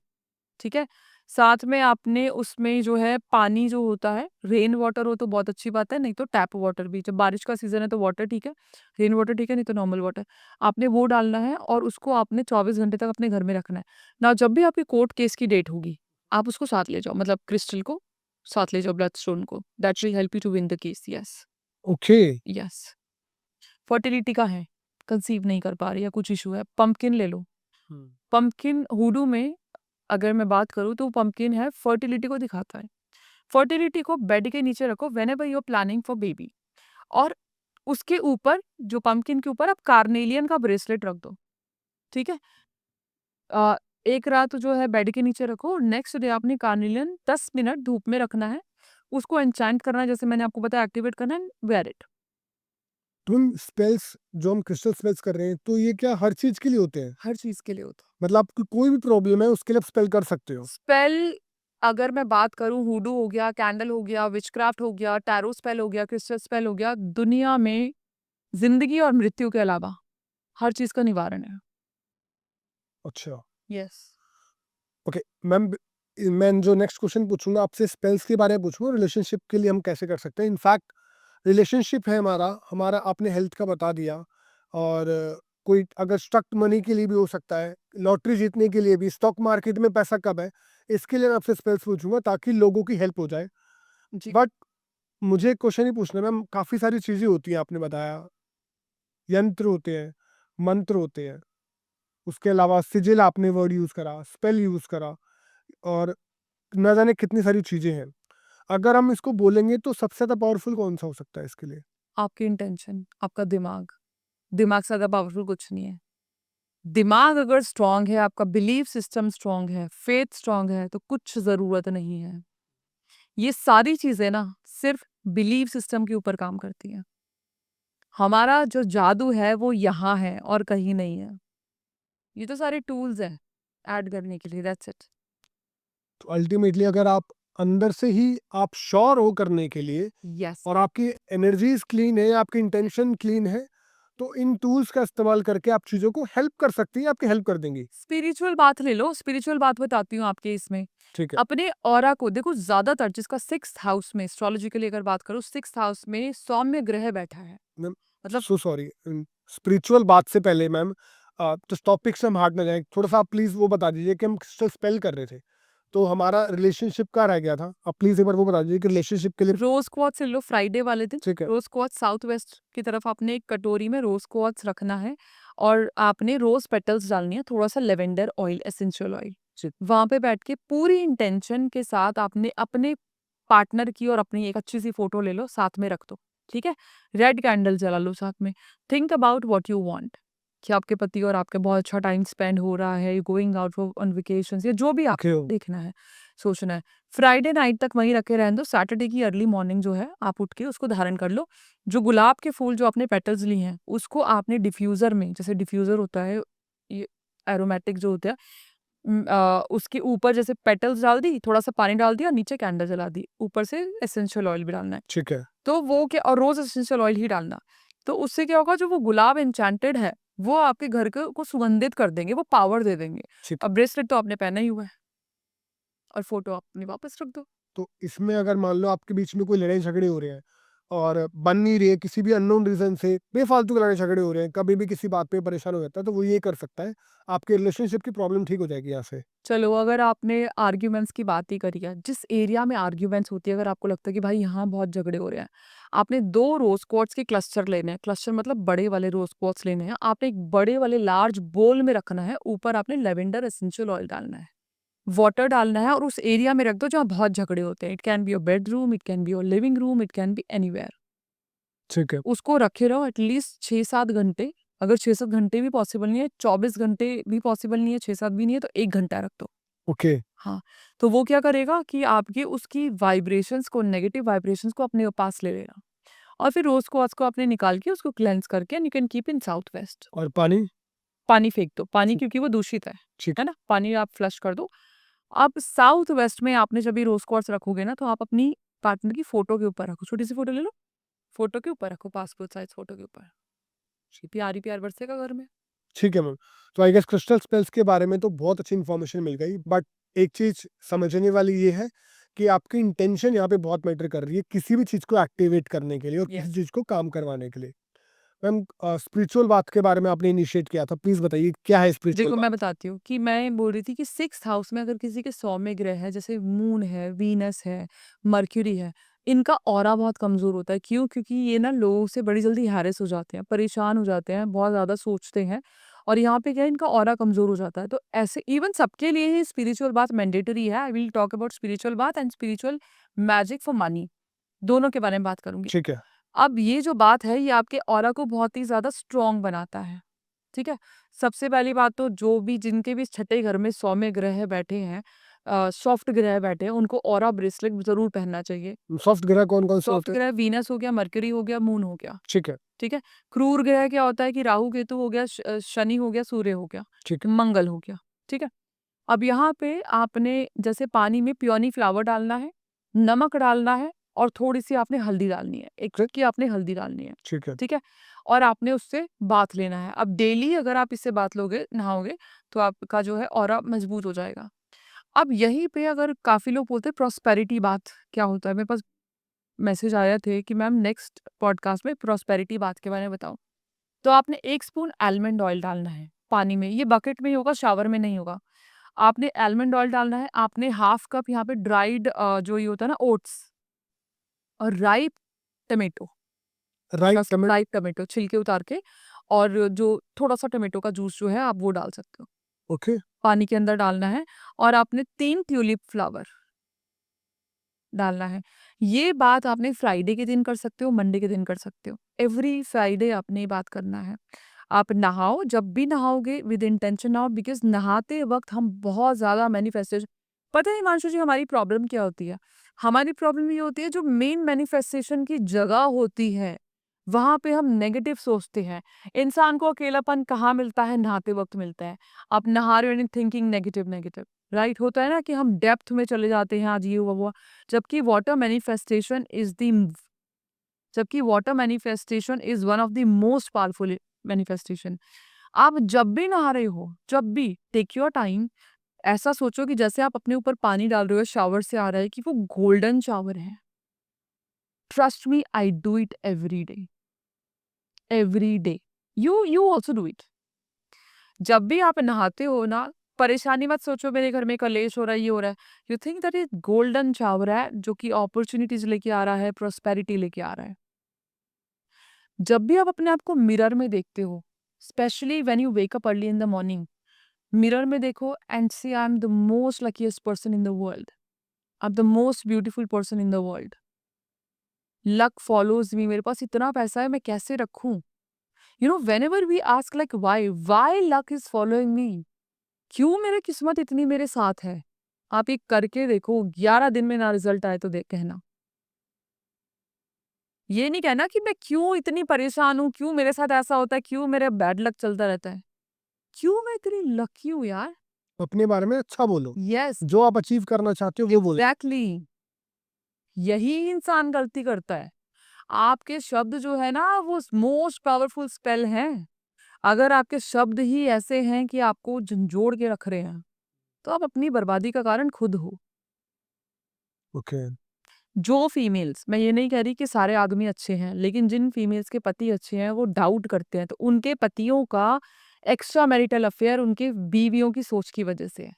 ठीक है? साथ में आपने उसमें जो है पानी जो होता है, रेन वाटर हो तो बहुत अच्छी बात है, नहीं तो टैप वाटर भी, जब बारिश का सीज़न है तो वाटर ठीक है, रेन वाटर ठीक है, नहीं तो नॉर्मल वाटर। आपने वो डालना है और उसको आपने 24 घंटे तक अपने घर में रखना है। ना जब भी आपकी कोर्ट केस की डेट होगी, आप उसको साथ ले जाओ, मतलब क्रिस्टल को साथ ले जाओ, ब्लडस्टोन को। That will help you to win the case. Yes, okay. Yes. Fertility का है, कंसीव नहीं कर पा रही या कुछ इश्यू है, पंपकिन ले लो। पंपकिन हुडू में अगर मैं बात करूँ तो पंपकिन है, फर्टिलिटी को दिखाता है। फर्टिलिटी को बेड के नीचे रखो whenever you are planning for baby और उसके ऊपर जो पंपकिन के ऊपर आप कार्नेलियन का ब्रेसलेट रख दो, ठीक है? एक रात जो है बेड के नीचे रखो, नेक्स्ट डे आपने कार्नेलियन 10 मिनट धूप में रखना है, उसको एन्चैंट करना है, जैसे मैंने आपको बताया एक्टिवेट करना है, वेयर इट। ट्विन स्पेल्स जो हम क्रिस्टल स्पेल्स कर रहे हैं, तो ये क्या हर चीज के लिए होते हैं? हर चीज के लिए होता मतलब आपको कोई भी प्रॉब्लम है उसके लिए आप स्पेल कर सकते हो? स्पेल। अगर मैं बात करूं, हुडू हो गया, कैंडल हो गया, विचक्राफ्ट हो गया, टैरो स्पेल हो गया, क्रिस्टल स्पेल हो गया, दुनिया में जिंदगी और मृत्यु के अलावा हर चीज का निवारण है। अच्छा, यस। Okay ma'am. मैं जो नेक्स्ट क्वेश्चन पूछूंगा आपसे स्पेल्स के बारे में पूछूंगा, रिलेशनशिप के लिए हम कैसे कर सकते हैं। इनफैक्ट रिलेशनशिप है हमारा हमारा आपने हेल्थ का बता दिया, और कोई अगर स्टक मनी के लिए भी हो सकता है, लॉटरी जीतने के लिए भी, स्टॉक मार्केट में पैसा कब है, इसके लिए मैं आपसे स्पेल्स पूछूंगा ताकि लोगों की हेल्प हो जाए। जी। बट मुझे एक क्वेश्चन ही पूछना है मैम, काफ़ी सारी चीज़ें होती हैं आपने बताया, यंत्र होते हैं, मंत्र होते हैं, उसके अलावा सिजिल आपने वर्ड यूज़ करा, स्पेल यूज़ करा, और न जाने कितनी सारी चीज़ें हैं। अगर हम इसको बोलेंगे तो सबसे ज़्यादा पावरफुल कौन सा हो सकता है इसके लिए? आपकी इंटेंशन, आपका दिमाग। दिमाग से ज्यादा पावरफुल कुछ नहीं है। दिमाग अगर स्ट्रांग है, आपका बिलीफ सिस्टम स्ट्रांग है, फेथ स्ट्रांग है, तो कुछ जरूरत नहीं है। ये सारी चीजें ना सिर्फ बिलीफ सिस्टम के ऊपर काम करती हैं। हमारा जो जादू है वो यहाँ है और कहीं नहीं है। ये तो सारे टूल्स हैं ऐड करने के लिए, दैट्स इट। तो अल्टीमेटली अगर आप अंदर से ही आप श्योर हो करने के लिए, यस। और आपकी एनर्जीज क्लीन है, आपकी इंटेंशन क्लीन है, तो इन टूल्स का इस्तेमाल करके आप चीज़ों को हेल्प कर सकती है, आपकी हेल्प कर देंगी। स्पिरिचुअल बात ले लो, स्पिरिचुअल बात बताती हूँ आपके इसमें। ठीक है अपने ऑरा को देखो, ज्यादातर जिसका 6th हाउस में एस्ट्रोलॉजिकली अगर बात करूँ, 6th हाउस में सौम्य ग्रह बैठा है। मैम, मतलब सो सॉरी, स्पिरिचुअल बात से पहले मैम, तो टॉपिक से हम हट ना जाए, थोड़ा सा आप प्लीज़ वो बता दीजिए कि हम क्रिस्टल स्पेल कर रहे थे, तो हमारा रिलेशनशिप का रह गया था, आप प्लीज़ एक बार वो बता दीजिए कि रिलेशनशिप के लिए। रोज क्वार्ट्स ले लो, फ्राइडे वाले दिन ठीक है। रोज क्वार्ट्स साउथ वेस्ट की तरफ आपने एक कटोरी में रोज क्वार्ट्स रखना है, और आपने रोज पेटल्स डालनी है, थोड़ा सा लेवेंडर ऑयल, एसेंशियल ऑयल। ठीक। वहां पे बैठ के पूरी इंटेंशन के साथ आपने अपने पार्टनर की और अपनी एक अच्छी सी फोटो ले लो, साथ में रख दो, ठीक है? रेड कैंडल जला लो साथ में। Think about what you want, कि आपके पति और आपके बहुत अच्छा टाइम स्पेंड हो रहा है, going out for on vacation, या जो भी आप ओके। देखना है, सोचना है। फ्राइडे नाइट तक वहीं रखे रहने दो, सैटरडे की अर्ली मॉर्निंग जो है आप उठ के उसको धारण कर लो। जो गुलाब के फूल जो आपने पेटल्स लिए हैं, उसको आपने डिफ्यूजर में, जैसे डिफ्यूजर होता है ये एरोमेटिक जो होता है, उसके ऊपर जैसे पेटल्स डाल दी, थोड़ा-सा पानी डाल दिया, नीचे कैंडल जला दी, ऊपर से एसेंशियल ऑयल भी डालना है। ठीक है। तो वो क्या, और रोज़ एसेंशियल ऑयल ही डालना। तो उससे क्या होगा, जो वो गुलाब एन्चेंटेड है, वो आपके घर को सुगंधित कर देंगे, वो पावर दे देंगे। ठीक। अब ब्रेसलेट तो आपने पहना ही हुआ है, और फ़ोटो अपनी वापस रख दो। तो इसमें अगर मान लो आपके बीच में कोई लड़ाई झगड़े हो रहे हैं और बन नहीं रही है किसी भी अननोन रीजन से, बेफालतू के लड़ाई झगड़े हो रहे हैं, कभी भी किसी बात पे परेशान हो जाता है, तो वो ये कर सकता है, आपके रिलेशनशिप की प्रॉब्लम ठीक हो जाएगी यहाँ से। चलो, अगर आपने आर्ग्यूमेंट्स की बात ही करी है, जिस एरिया में आर्ग्यूमेंट्स होती है, अगर आपको लगता है कि भाई यहाँ बहुत झगड़े हो रहे हैं, आपने 2 रोज़ क्वार्ट्स के क्लस्टर लेने हैं। क्लस्टर मतलब बड़े वाले रोज़ क्वार्ट्स लेने हैं। आपने एक बड़े वाले लार्ज बोल में रखना है, ऊपर आपने लेवेंडर एसेंशियल ऑयल डालना है, वाटर डालना है, और उस एरिया में रख दो जहाँ बहुत झगड़े होते हैं। It can be your bedroom, it can be your living room, it can be anywhere. ठीक है। उसको रखे रहो एटलीस्ट 6-7 घंटे। अगर 6-7 घंटे भी पॉसिबल नहीं है, 24 घंटे भी पॉसिबल नहीं है, 6-7 भी नहीं है, तो 1 घंटा रख दो। ओके। हाँ, तो वो क्या करेगा कि आपकी उसकी वाइब्रेशंस को, नेगेटिव वाइब्रेशंस को अपने पास ले लेगा, और फिर रोज़ क्वार्ट्ज को आपने निकाल के उसको क्लेंस करके, and you can keep in south west. और पानी? पानी फेंक दो, पानी ठीक। क्योंकि वो दूषित ठीक। है ना? पानी आप फ्लश कर दो। अब साउथ वेस्ट में आपने जब भी रोज़ क्वार्ट्ज रखोगे ना, तो आप अपनी पार्टनर की फ़ोटो के ऊपर रखो, छोटी-सी फ़ोटो ले लो, फ़ोटो के ऊपर रखो, पासपोर्ट साइज़ फ़ोटो के ऊपर। प्यार बरसेगा घर में। ठीक है मैम। तो आई गेस क्रिस्टल स्पेल्स के बारे में तो बहुत अच्छी इन्फॉर्मेशन मिल गई, बट एक चीज़ समझने वाली ये है कि आपकी इंटेंशन यहाँ पे बहुत मैटर कर रही है किसी भी चीज़ को एक्टिवेट करने के लिए और किसी यस। चीज़ को काम करवाने के लिए। मैम, स्पिरिचुअल बात के बारे में आपने इनिशिएट किया था, प्लीज़ बताइए क्या है स्पिरिचुअल देखो, मैं बात? बताती हूँ कि मैं बोल रही थी कि 6th हाउस में अगर किसी के सौम्य ग्रह है, जैसे मून है, वीनस है, मर्क्यूरी है, इनका ऑरा बहुत कमज़ोर होता है। क्यों? क्योंकि ये ना लोगों से बड़ी जल्दी हैरेस हो जाते हैं, परेशान हो जाते हैं, बहुत ज़्यादा सोचते हैं, और यहाँ पे क्या है, इनका ऑरा कमज़ोर हो जाता है। तो ऐसे इवन सबके लिए ही स्पिरिचुअल बात मैंडेटरी है। I will talk about spiritual बात and spiritual magic for money, दोनों के बारे में बात करूँगी। ठीक है। अब ये जो बात है ये आपके ऑरा को बहुत ही ज़्यादा स्ट्रॉन्ग बनाता है, ठीक है? सबसे पहली बात तो जो भी जिनके भी छठे घर में सौम्य ग्रह बैठे हैं, सॉफ्ट ग्रह बैठे हैं, उनको ऑरा ब्रेसलेट ज़रूर पहनना चाहिए। सॉफ्ट ग्रह कौन-कौन से सॉफ्ट होते हैं? ग्रह वीनस हो गया, मरकरी हो गया, मून हो गया, ठीक है, ठीक है? क्रूर ग्रह क्या होता है कि राहु केतु हो गया, शनि हो गया, सूर्य हो गया, ठीक है, मंगल हो गया, ठीक है? अब यहाँ पे आपने जैसे पानी में पियोनी फ्लावर डालना है, नमक डालना है और थोड़ी-सी आपने हल्दी डालनी है, एक फिर? चुटकी आपने हल्दी डालनी है, ठीक है, ठीक है? और आपने उससे बाथ लेना है। अब डेली अगर आप इससे बाथ लोगे, नहाओगे, तो आपका जो है ऑरा मजबूत हो जाएगा। अब यहीं पे अगर काफ़ी लोग बोलते हैं प्रॉस्पेरिटी बाथ क्या होता है? मेरे पास मैसेज आए थे कि मैम नेक्स्ट पॉडकास्ट में प्रॉस्पेरिटी बाथ के बारे में बताओ। तो आपने 1 स्पून आलमंड ऑयल डालना है पानी में, ये बकेट में ही होगा, शावर में नहीं होगा। आपने आलमंड ऑयल डालना है, आपने हाफ कप यहाँ पे ड्राइड जो ये होता है ना ओट्स और राइप टमेटो, राइट बस टमेटो राइप टमेटो छिलके उतार के, और जो थोड़ा-सा टमेटो का जूस जो है आप वो डाल सकते हो। ओके, पानी के अंदर डालना है और आपने 3 ट्यूलिप फ्लावर डालना है। ये बात आपने फ्राइडे के दिन कर सकते हो, मंडे के दिन कर सकते हो। एवरी फ्राइडे आपने ये बात करना है। आप नहाओ, जब भी नहाओगे विद इंटेंशन नहाओ, बिकॉज़ नहाते वक़्त हम बहुत ज़्यादा मैनिफेस्टेशन, पता है हिमांशु जी हमारी प्रॉब्लम क्या होती है? हमारी प्रॉब्लम ये होती है जो मेन मैनिफेस्टेशन की जगह होती है, वहाँ पे हम नेगेटिव सोचते हैं। इंसान को अकेलापन कहाँ मिलता है? नहाते वक़्त मिलता है। आप नहा रहे हो and thinking negative, negative, right? होता है ना कि हम डेप्थ में चले जाते हैं, आज ये हुआ, वो हुआ। जबकि वाटर मैनिफेस्टेशन इज़ द जबकि water manifestation is one of the most powerful manifestation. आप जब भी नहा रहे हो, जब भी टेक योर टाइम, ऐसा सोचो कि जैसे आप अपने ऊपर पानी डाल रहे हो, शावर से आ रहा है, कि वो गोल्डन शावर है। Trust me, I do it every day, every day. You also do it. जब भी आप नहाते हो ना, परेशानी मत सोचो मेरे घर में कलेश हो रहा है, ये हो रहा है। You think that is golden shower है जो कि अपॉर्चुनिटीज लेके आ रहा है, प्रोस्पेरिटी लेके आ रहा है। जब भी आप अपने आप को मिरर में देखते हो, specially when you wake up early in the morning, mirror में देखो and say I am the most luckiest person in the world, I am the most beautiful person in the world, luck follows me, मेरे पास इतना पैसा है, मैं कैसे रखूं? You know, whenever we ask like why luck is following me, क्यों मेरी किस्मत इतनी मेरे साथ है? आप ये करके देखो, 11 दिन में ना रिजल्ट आए तो देख कहना। ये नहीं कहना कि मैं क्यों इतनी परेशान हूँ, क्यों मेरे साथ ऐसा होता है, क्यों मेरा बैड लक चलता रहता है। क्यों मैं इतनी लकी हूँ यार? अपने बारे में अच्छा बोलो। यस, जो आप अचीव करना चाहते हो वो बोलो। एग्जैक्टली। यही इंसान गलती करता है। आपके शब्द जो है ना वो मोस्ट पावरफुल स्पेल हैं। अगर आपके शब्द ही ऐसे हैं कि आपको झंझोड़ के रख रहे हैं, तो आप अपनी बर्बादी का कारण खुद हो। ओके, जो फीमेल्स, मैं ये नहीं कह रही कि सारे आदमी अच्छे हैं, लेकिन जिन फीमेल्स के पति अच्छे हैं वो डाउट करते हैं, तो उनके पतियों का एक्स्ट्रा मैरिटल अफेयर उनके बीवियों की सोच की वजह से है।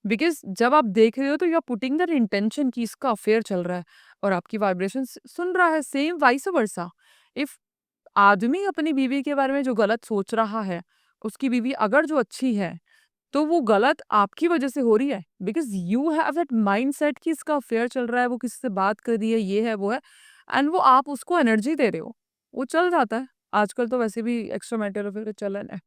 बिकॉज जब आप देख रहे हो तो you are putting that intention कि इसका अफेयर चल रहा है और आपकी वाइब्रेशन सुन रहा है, सेम वाइस वर्सा। इफ आदमी अपनी बीवी के बारे में जो गलत सोच रहा है, उसकी बीवी अगर जो अच्छी है, तो वो गलत आपकी वजह से हो रही है, because you have that mindset कि इसका अफेयर चल रहा है, वो किसी से बात कर रही है, ये है वो है, एंड वो आप उसको एनर्जी दे रहे हो, वो चल जाता है। आजकल तो वैसे भी एक्स्ट्रा मैटर अफेयर का चलन है।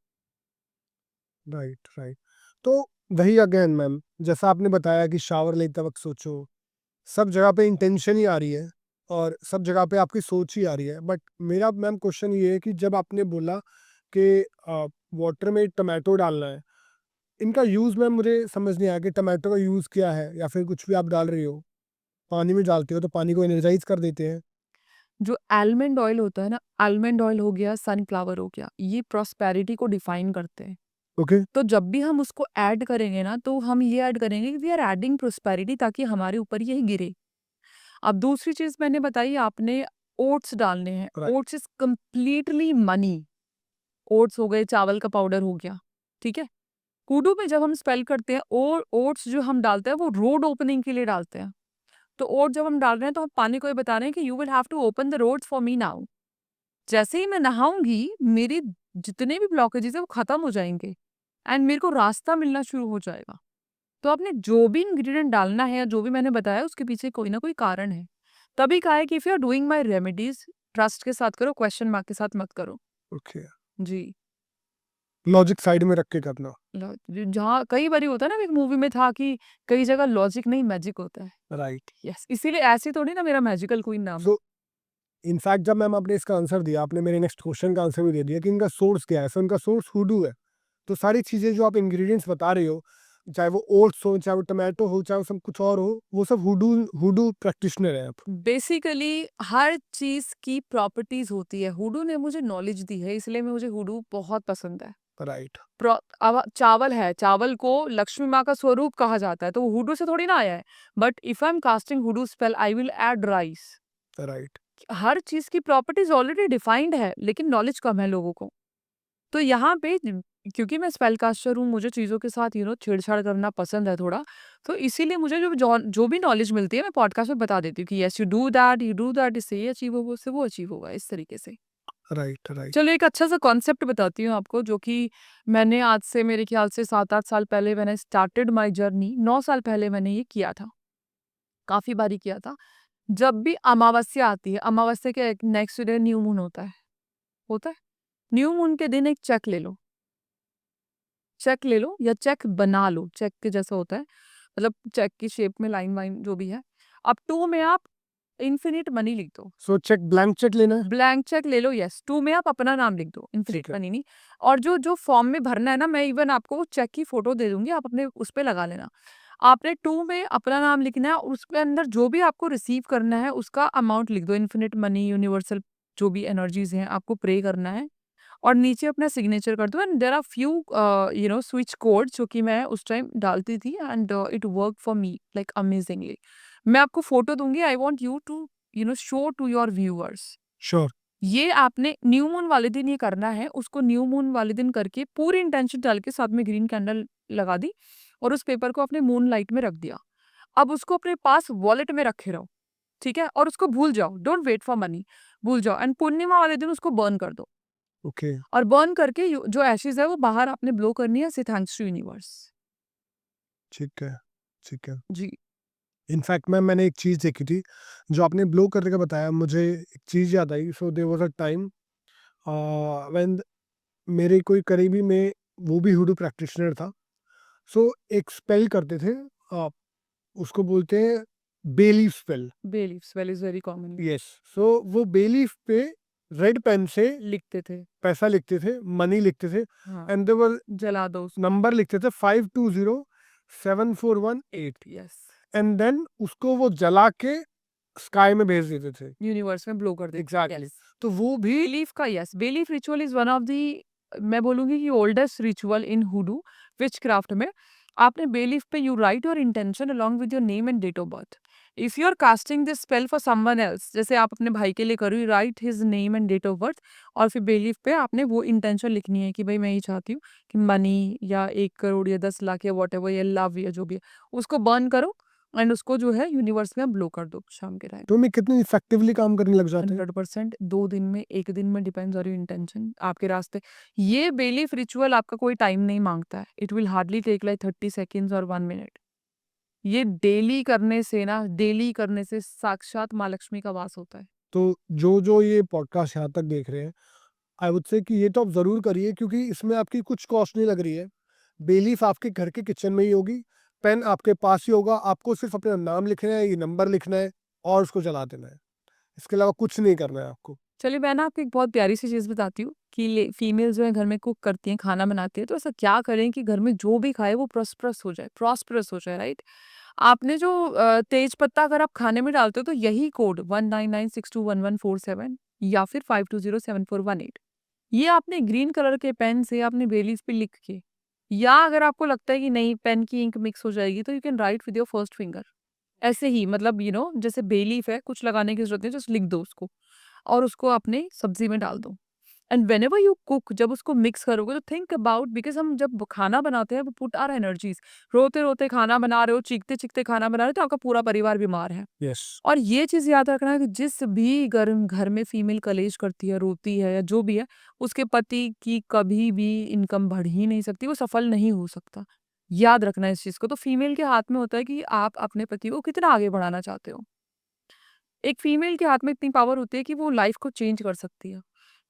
Right, right. तो वही अगेन मैम, जैसा आपने बताया कि शावर लेते वक़्त सोचो, सब जगह पे इंटेंशन ही आ रही है और सब जगह पे आपकी सोच ही आ रही है। बट मेरा मैम क्वेश्चन ये है कि जब आपने बोला कि वाटर में टोमेटो डालना है, इनका यूज़ मैम मुझे समझ नहीं आया कि टोमेटो का यूज़ क्या है? या फिर कुछ भी आप डाल रही हो, पानी में डालते हो तो पानी को एनर्जाइज़ कर देते हैं। जो आलमंड ऑयल होता है ना, आलमंड ऑयल हो गया, सनफ्लावर हो गया, ये प्रॉस्पेरिटी को डिफाइन करते हैं। ओके, तो जब भी हम उसको ऐड करेंगे ना, तो हम ये ऐड करेंगे कि वी आर एडिंग प्रॉस्पेरिटी, ताकि हमारे ऊपर ये गिरे। अब दूसरी चीज मैंने बताई, आपने ओट्स डालने हैं। Right, oats is completely money. Oats हो गए, चावल का पाउडर हो गया, ठीक है? कूडू में जब हम स्पेल करते हैं, और ओट्स जो हम डालते हैं वो रोड ओपनिंग के लिए डालते हैं। तो ओट्स जब हम डाल रहे हैं तो हम पानी को ये बता रहे हैं कि you will have to open the roads for me now. जैसे ही मैं नहाऊंगी, मेरी जितने भी ब्लॉकेजेस है वो खत्म हो जाएंगे एंड मेरे को रास्ता मिलना शुरू हो जाएगा। तो आपने जो भी इंग्रेडिएंट डालना है या जो भी मैंने बताया, उसके पीछे कोई ना कोई कारण है। तभी कहा है कि if you are doing my remedies, trust के साथ करो, क्वेश्चन मार्क के साथ मत करो। ओके, जी। लॉजिक साइड में रख के करना। जहाँ कई बारी होता है ना, एक मूवी में था कि कई जगह लॉजिक नहीं मैजिक होता है। राइट। यस, इसीलिए ऐसी थोड़ी ना मेरा मैजिकल क्वीन नाम है। सो इनफैक्ट जब मैम आपने इसका आंसर दिया, आपने मेरे नेक्स्ट क्वेश्चन का आंसर भी दे दिया कि इनका सोर्स क्या है। सो इनका सोर्स हुडू है। तो सारी चीज़ें जो आप इंग्रेडिएंट्स बता रहे हो, चाहे वो ओट्स हो, चाहे वो टमाटो हो, चाहे वो सब कुछ और हो, वो सब हुडू हुडू प्रैक्टिशनर हैं आप। बेसिकली हर चीज की प्रॉपर्टीज होती है। हुडू ने मुझे नॉलेज दी है, इसलिए मुझे हुडू बहुत पसंद है। राइट। चावल है, चावल को लक्ष्मी माँ का स्वरूप कहा जाता है, तो वो हुडू से थोड़ी ना आया है। But if I am casting hoodoo spell, I will add rice. Right. हर चीज की प्रॉपर्टीज ऑलरेडी डिफाइंड है, लेकिन नॉलेज कम है लोगों को। तो यहाँ पे क्योंकि मैं स्पेल कास्टर हूँ, मुझे चीज़ों के साथ छेड़छाड़ करना पसंद है थोड़ा। तो इसीलिए मुझे जो भी नॉलेज मिलती है, मैं पॉडकास्ट में बता देती हूँ कि यस यू डू दैट, इससे ये अचीव होगा, उससे वो अचीव होगा, इस तरीके से। राइट। राइट। चलो एक अच्छा सा कॉन्सेप्ट बताती हूँ आपको, जो कि मैंने आज से मेरे ख्याल से 7-8 साल पहले मैंने स्टार्टेड माय जर्नी, 9 साल पहले मैंने ये किया था। काफ़ी बारी किया था। जब भी अमावस्या आती है, अमावस्या के नेक्स्ट डे न्यू मून होता है। होता है? न्यू मून के दिन एक चेक ले लो। चेक ले लो या चेक बना लो, चेक के जैसा होता है, मतलब चेक की शेप में लाइन वाइन जो भी है। अब 2 में आप इन्फिनिट मनी लिख दो। सो चेक, ब्लैंक चेक लेना है। ब्लैंक चेक ले लो, यस। 2 में आप अपना नाम लिख दो, इन्फिनिट ठीक है। मनी नहीं। और जो फॉर्म में भरना है ना, मैं इवन आपको वो चेक की फोटो दे दूंगी, आप अपने उस पे लगा लेना। आपने 2 में अपना नाम लिखना है, और उसके अंदर जो भी आपको रिसीव करना है उसका अमाउंट लिख दो। इन्फिनिट मनी, यूनिवर्सल जो भी एनर्जीज हैं, आपको प्रे करना है और नीचे अपना सिग्नेचर कर दो। And there are few switch code जो कि मैं उस टाइम डालती थी, and it work for me like amazingly. मैं आपको फोटो दूंगी, I want you to show to your viewers. Sure. ये आपने न्यू मून वाले दिन ये करना है। उसको न्यू मून वाले दिन करके पूरी इंटेंशन डाल के साथ में ग्रीन कैंडल लगा दी, और उस पेपर को अपने मून लाइट में रख दिया। अब उसको अपने पास वॉलेट में रखे रहो, ठीक है? और उसको भूल जाओ, डोंट वेट फॉर मनी, भूल जाओ। एंड पूर्णिमा वाले दिन उसको बर्न कर दो, ओके। और बर्न करके जो एशेज है वो बाहर आपने ब्लो करनी है, से थैंक्स टू यूनिवर्स। ठीक है। ठीक है। जी। इनफैक्ट मैम मैंने एक चीज़ देखी थी, जो आपने ब्लो करने का बताया, मुझे एक चीज़ याद आई। So there was a time when मेरे कोई करीबी में, वो भी हुडू प्रैक्टिशनर था। सो एक स्पेल करते थे, अ, उसको बोलते हैं belief spell. Belief spell is very common. Yes. So वो बेलीफ पे रेड पेन से लिखते थे। पैसा लिखते थे, मनी लिखते थे, हाँ, एंड देवर जला दो उसको। नंबर लिखते थे 520741 यस, एंड देन उसको वो जला के स्काई में भेज देते थे। यूनिवर्स में ब्लो कर देते। एग्जैक्टली। यस, तो वो भी बिलीफ का, yes, belief ritual is one of the, मैं बोलूंगी कि oldest ritual in hoodoo witchcraft में। आपने बेलीफ पे you write your intention along with your name and date of birth. If you are casting this spell for someone else, जैसे आप अपने भाई के लिए करो, you write his name and date of birth, और फिर बेलीफ पे आपने वो इंटेंशन लिखनी है कि भाई मैं ये चाहती हूँ कि मनी या 1 करोड़ या 10 लाख या वॉट एवर, या लव या जो भी है, उसको बर्न करो एंड उसको जो है यूनिवर्स में ब्लो कर दो शाम के टाइम। तो में कितनी इफेक्टिवली काम करने लग जाते हैं। 100%, 2 दिन में, 1 दिन में, डिपेंड्स ऑन योर इंटेंशन, आपके रास्ते। ये बिलीफ रिचुअल आपका कोई टाइम नहीं मांगता है। It will hardly take like 30 seconds और 1 मिनट। ये डेली करने से ना, डेली करने से साक्षात माँ लक्ष्मी का वास होता है। तो जो जो ये पॉडकास्ट यहाँ तक देख रहे हैं, आई वुड से कि ये तो आप ज़रूर करिए, क्योंकि इसमें आपकी कुछ कॉस्ट नहीं लग रही है। बेलीफ आपके घर के किचन में ही होगी, पेन आपके पास ही होगा, आपको सिर्फ अपना नाम लिखना है, ये नंबर लिखना है और उसको जला देना है। इसके अलावा कुछ नहीं करना है आपको। चलिए मैं ना आपको एक बहुत प्यारी सी चीज़ बताती हूँ कि फीमेल जो है घर में कुक करती हैं, खाना बनाती है, तो ऐसा क्या करें कि घर में जो भी खाए वो प्रॉस्परस हो जाए, प्रॉस्परस हो जाए, राइट? आपने जो तेज पत्ता अगर आप खाने में डालते हो, तो यही कोड 1996211147 या फिर 520741 ये आपने ग्रीन कलर के पेन से आपने बेलीफ पे लिख के, या अगर आपको लगता है कि नहीं पेन की इंक मिक्स हो जाएगी, तो you can write with your first finger. ऐसे ही, मतलब जैसे बेलीफ है, कुछ लगाने की जरूरत नहीं, जस्ट लिख दो उसको और उसको अपने सब्जी में डाल दो। And when ever you cook, जब उसको मिक्स करोगे, तो थिंक अबाउट, बिकॉज हम जब खाना बनाते हैं वो पुट आर एनर्जीज, रोते रोते खाना बना रहे हो, चीखते चीखते खाना बना रहे हो, तो आपका पूरा परिवार बीमार है। यस। और ये चीज याद रखना है कि जिस भी घर में फीमेल कलेश करती है, रोती है या जो भी है, उसके पति की कभी भी इनकम बढ़ ही नहीं सकती, वो सफल नहीं हो सकता। याद रखना है इस चीज को। तो फीमेल के हाथ में होता है कि आप अपने पति को कितना आगे बढ़ाना चाहते हो। एक फीमेल के हाथ में इतनी पावर होती है कि वो लाइफ को चेंज कर सकती है।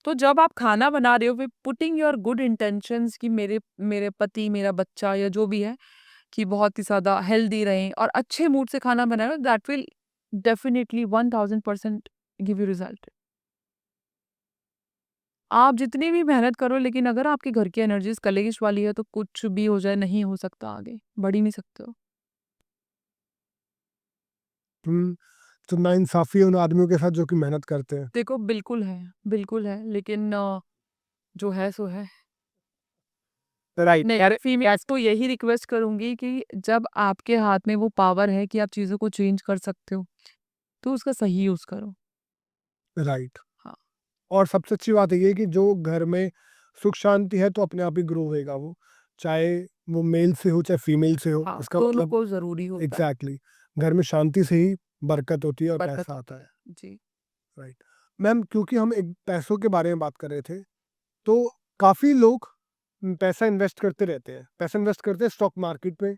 तो जब आप खाना बना रहे हो with putting your good intentions कि मेरे मेरे पति, मेरा बच्चा या जो भी है कि बहुत ही ज़्यादा हेल्दी रहें और अच्छे मूड से खाना बनाए, that will definitely 1000% give you result. आप जितनी भी मेहनत करो लेकिन अगर आपके घर की एनर्जीज कलेश वाली है तो कुछ भी हो जाए नहीं हो सकता, आगे बढ़ ही नहीं सकते हो। हम्म, तो नाइंसाफी है उन आदमियों के साथ जो कि मेहनत करते हैं। देखो बिल्कुल है लेकिन जो है सो है। राइट। नहीं यार, फीमेल्स को यही रिक्वेस्ट करूंगी कि जब आपके हाथ में वो पावर है कि आप चीज़ों को चेंज कर सकते हो तो उसका सही यूज़ करो। राइट। हाँ। और सबसे अच्छी बात ये है कि जो घर में सुख शांति है तो अपने आप ही ग्रो होएगा वो, चाहे वो मेल से हो चाहे फीमेल से हो, हाँ, इसका दोनों मतलब को ज़रूरी होता है। एग्जैक्टली घर में शांति से ही बरकत होती है और बरकत पैसा होती आता है। है। जी। राइट। मैम, क्योंकि हम एक पैसों के बारे में बात कर रहे थे, तो काफ़ी लोग पैसा इन्वेस्ट करते रहते हैं, पैसा इन्वेस्ट करते हैं स्टॉक मार्केट में,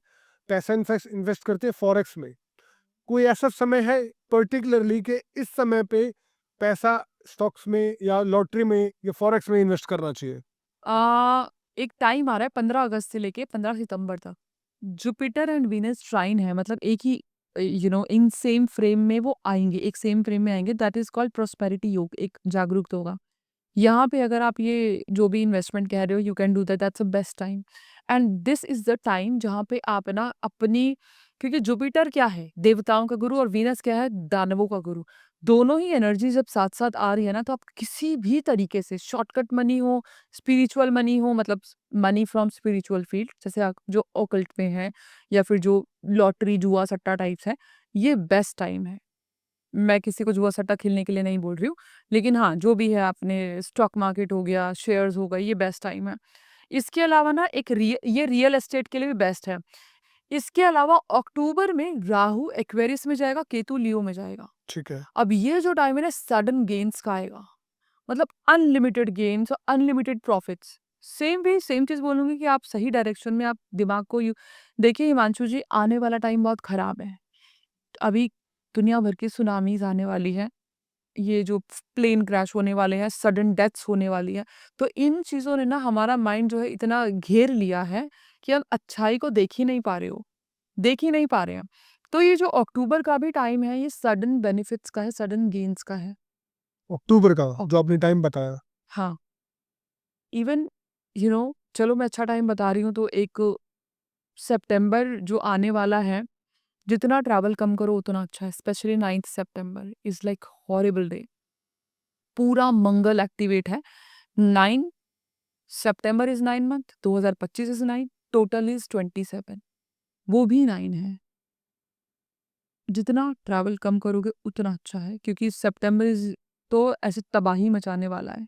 पैसा इन्वेस्ट करते हैं फॉरेक्स में। कोई ऐसा समय है पर्टिकुलरली कि इस समय पे पैसा स्टॉक्स में या लॉटरी में या फॉरेक्स में इन्वेस्ट करना चाहिए? एक टाइम आ रहा है 15 अगस्त से लेके 15 सितंबर तक। जुपिटर एंड वीनस ट्राइन है, मतलब एक ही इन सेम फ्रेम में वो आएंगे, एक सेम फ्रेम में आएंगे। दैट इज कॉल्ड प्रोस्पेरिटी योग, एक जागरूक होगा। यहाँ पे अगर आप ये जो भी इन्वेस्टमेंट कह रहे हो you can do that, that's a best time. And this is the time जहाँ पे आप ना अपनी, क्योंकि जुपिटर क्या है देवताओं का गुरु और वीनस क्या है दानवों का गुरु। दोनों ही एनर्जी जब साथ साथ आ रही है ना तो आप किसी भी तरीके से शॉर्टकट मनी हो, स्पिरिचुअल मनी हो, मतलब मनी फ्रॉम स्पिरिचुअल फील्ड जैसे आप जो ओकल्ट में है या फिर जो लॉटरी जुआ सट्टा टाइप्स है, ये बेस्ट टाइम है। मैं किसी को जुआ सट्टा खेलने के लिए नहीं बोल रही हूँ, लेकिन हाँ, जो भी है आपने स्टॉक मार्केट हो गया, शेयर्स हो गए, ये बेस्ट टाइम है। इसके अलावा ना ये रियल एस्टेट के लिए भी बेस्ट है। इसके अलावा अक्टूबर में राहु एक्वेरियस में जाएगा, केतु लियो में जाएगा। ठीक है। अब ये जो टाइम है ना सडन गेन्स का आएगा, मतलब अनलिमिटेड गेन्स और अनलिमिटेड प्रॉफिट्स। सेम चीज़ बोलूँगी कि आप सही डायरेक्शन में आप दिमाग को यू देखिए हिमांशु जी, आने वाला टाइम बहुत खराब है। अभी दुनिया भर की सुनामीज़ आने वाली है, ये जो प्लेन क्रैश होने वाले हैं, सडन डेथ्स होने वाली है। तो इन चीज़ों ने ना हमारा माइंड जो है इतना घेर लिया है कि हम अच्छाई को देख ही नहीं पा रहे हो, देख ही नहीं पा रहे हैं। तो ये जो अक्टूबर का भी टाइम है, ये सडन बेनिफिट्स का है, सडन गेन्स का है। अक्टूबर का ओह! जो आपने टाइम बताया। हाँ, इवन चलो मैं अच्छा टाइम बता रही हूँ तो एक सितंबर जो आने वाला है, जितना ट्रैवल कम करो उतना अच्छा है। स्पेशली 9th सितंबर इज़ लाइक हॉरिबल डे। पूरा मंगल एक्टिवेट है। 9 सितंबर is 9 month, 2025 is 9, total is 27, वो भी 9 है। जितना ट्रैवल कम करोगे उतना अच्छा है क्योंकि सितंबर इज़ तो ऐसे तबाही मचाने वाला है।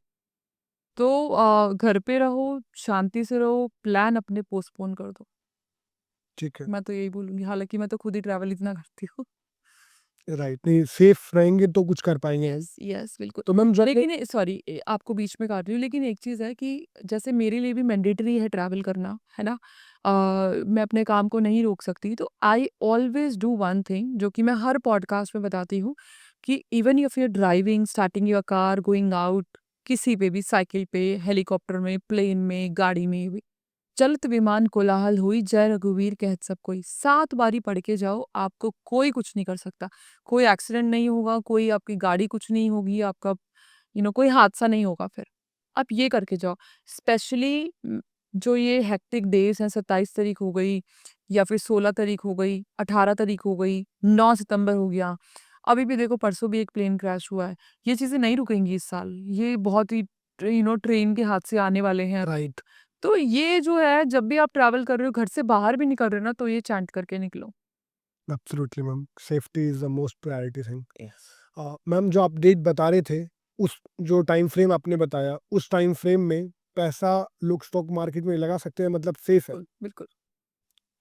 तो घर पे रहो, शांति से रहो, प्लान अपने पोस्टपोन कर दो। ठीक है। मैं तो यही बोलूँगी, हालाँकि मैं तो खुद ही ट्रैवल इतना करती हूँ। राइट, नहीं सेफ रहेंगे तो कुछ कर पाएंगे हम। यस, बिल्कुल। तो मैम लेकिन सॉरी आपको बीच में काट रही हूँ, लेकिन एक चीज़ है कि जैसे मेरे लिए भी मैंडेटरी है ट्रैवल करना, है ना? मैं अपने काम को नहीं रोक सकती, तो I always do one thing जो कि मैं हर पॉडकास्ट में बताती हूँ कि even if you are driving, starting your car, going out, किसी पे भी, साइकिल पे, हेलीकॉप्टर में, प्लेन में, गाड़ी में भी, चलत विमान कोलाहल हुई, जय रघुवीर कहत सब कोई। 7 बारी पढ़ के जाओ, आपको कोई कुछ नहीं कर सकता। कोई एक्सीडेंट नहीं होगा, कोई आपकी गाड़ी कुछ नहीं होगी, आपका कोई हादसा नहीं होगा फिर। आप ये करके जाओ। स्पेशली जो ये हेक्टिक डेज़ हैं, 27 तारीख हो गई या फिर 16 तारीख हो गई, 18 तारीख हो गई, 9 सितंबर हो गया। अभी भी देखो परसों भी एक प्लेन क्रैश हुआ है। ये चीज़ें नहीं रुकेंगी इस साल। ये बहुत ही ट्रेन के हादसे आने वाले हैं। राइट। तो ये जो है जब भी आप ट्रैवल कर रहे हो, घर से बाहर भी निकल रहे हो ना, तो ये चैंट करके निकलो। Absolutely ma'am, safety is the most priority thing. Yes. Ma'am, जो अपडेट बता रहे थे, उस जो टाइम फ्रेम आपने बताया, उस टाइम फ्रेम में पैसा लोग स्टॉक मार्केट में लगा सकते हैं, मतलब सेफ है? बिल्कुल, बिल्कुल।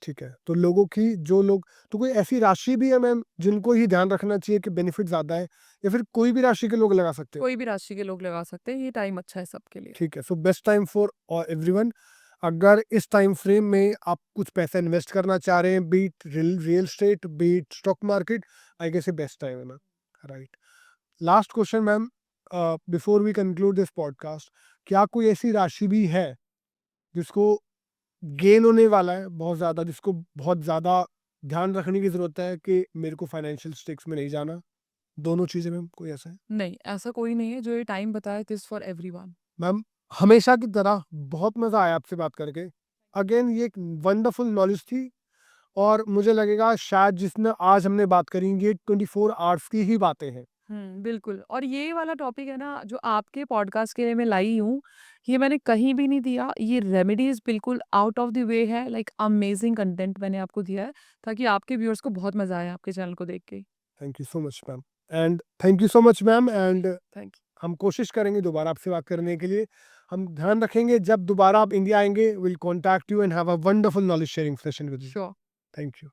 ठीक है, तो लोगों की जो लोग, तो कोई ऐसी राशि भी है मैम जिनको ही ध्यान रखना चाहिए कि बेनिफिट ज़्यादा है, या फिर कोई भी राशि के लोग लगा सकते हैं? कोई भी राशि के लोग लगा सकते हैं, ये टाइम अच्छा है सबके लिए। ठीक है, so best time for everyone. अगर इस टाइम फ्रेम में आप कुछ पैसा इन्वेस्ट करना चाह रहे हैं, beat real estate, beat stock market, I guess ये बेस्ट टाइम है ma'am. Right. Last question ma'am, before we conclude this podcast, क्या कोई ऐसी राशि भी है जिसको गेन होने वाला है बहुत ज़्यादा, जिसको बहुत ज़्यादा ध्यान रखने की ज़रूरत है कि मेरे को फाइनेंशियल स्टेक्स में नहीं जाना? दोनों चीज़ें मैम, कोई ऐसा है? नहीं, ऐसा कोई नहीं है जो ये टाइम बताए दिस फॉर एवरीवन। मैम, हमेशा की तरह बहुत मज़ा आया आपसे बात करके। अगेन ये एक वंडरफुल नॉलेज थी, और मुझे लगेगा शायद जिसने आज हमने बात करी ये 24 आवर्स की ही बातें हैं। बिल्कुल। और ये वाला टॉपिक है ना जो आपके पॉडकास्ट के लिए मैं लाई हूँ, ये मैंने कहीं भी नहीं दिया। ये रेमेडीज़ बिल्कुल आउट ऑफ द वे है, लाइक अमेजिंग कंटेंट मैंने आपको दिया है, ताकि आपके व्यूअर्स को बहुत मज़ा आए आपके चैनल को देख के। Thank you so much ma'am, and thank you so much ma'am, and thank you. हम कोशिश करेंगे दोबारा आपसे बात करने के लिए। हम ध्यान रखेंगे जब दोबारा आप इंडिया आएंगे, will contact you and have a wonderful knowledge sharing session with you. Sure. Thank you.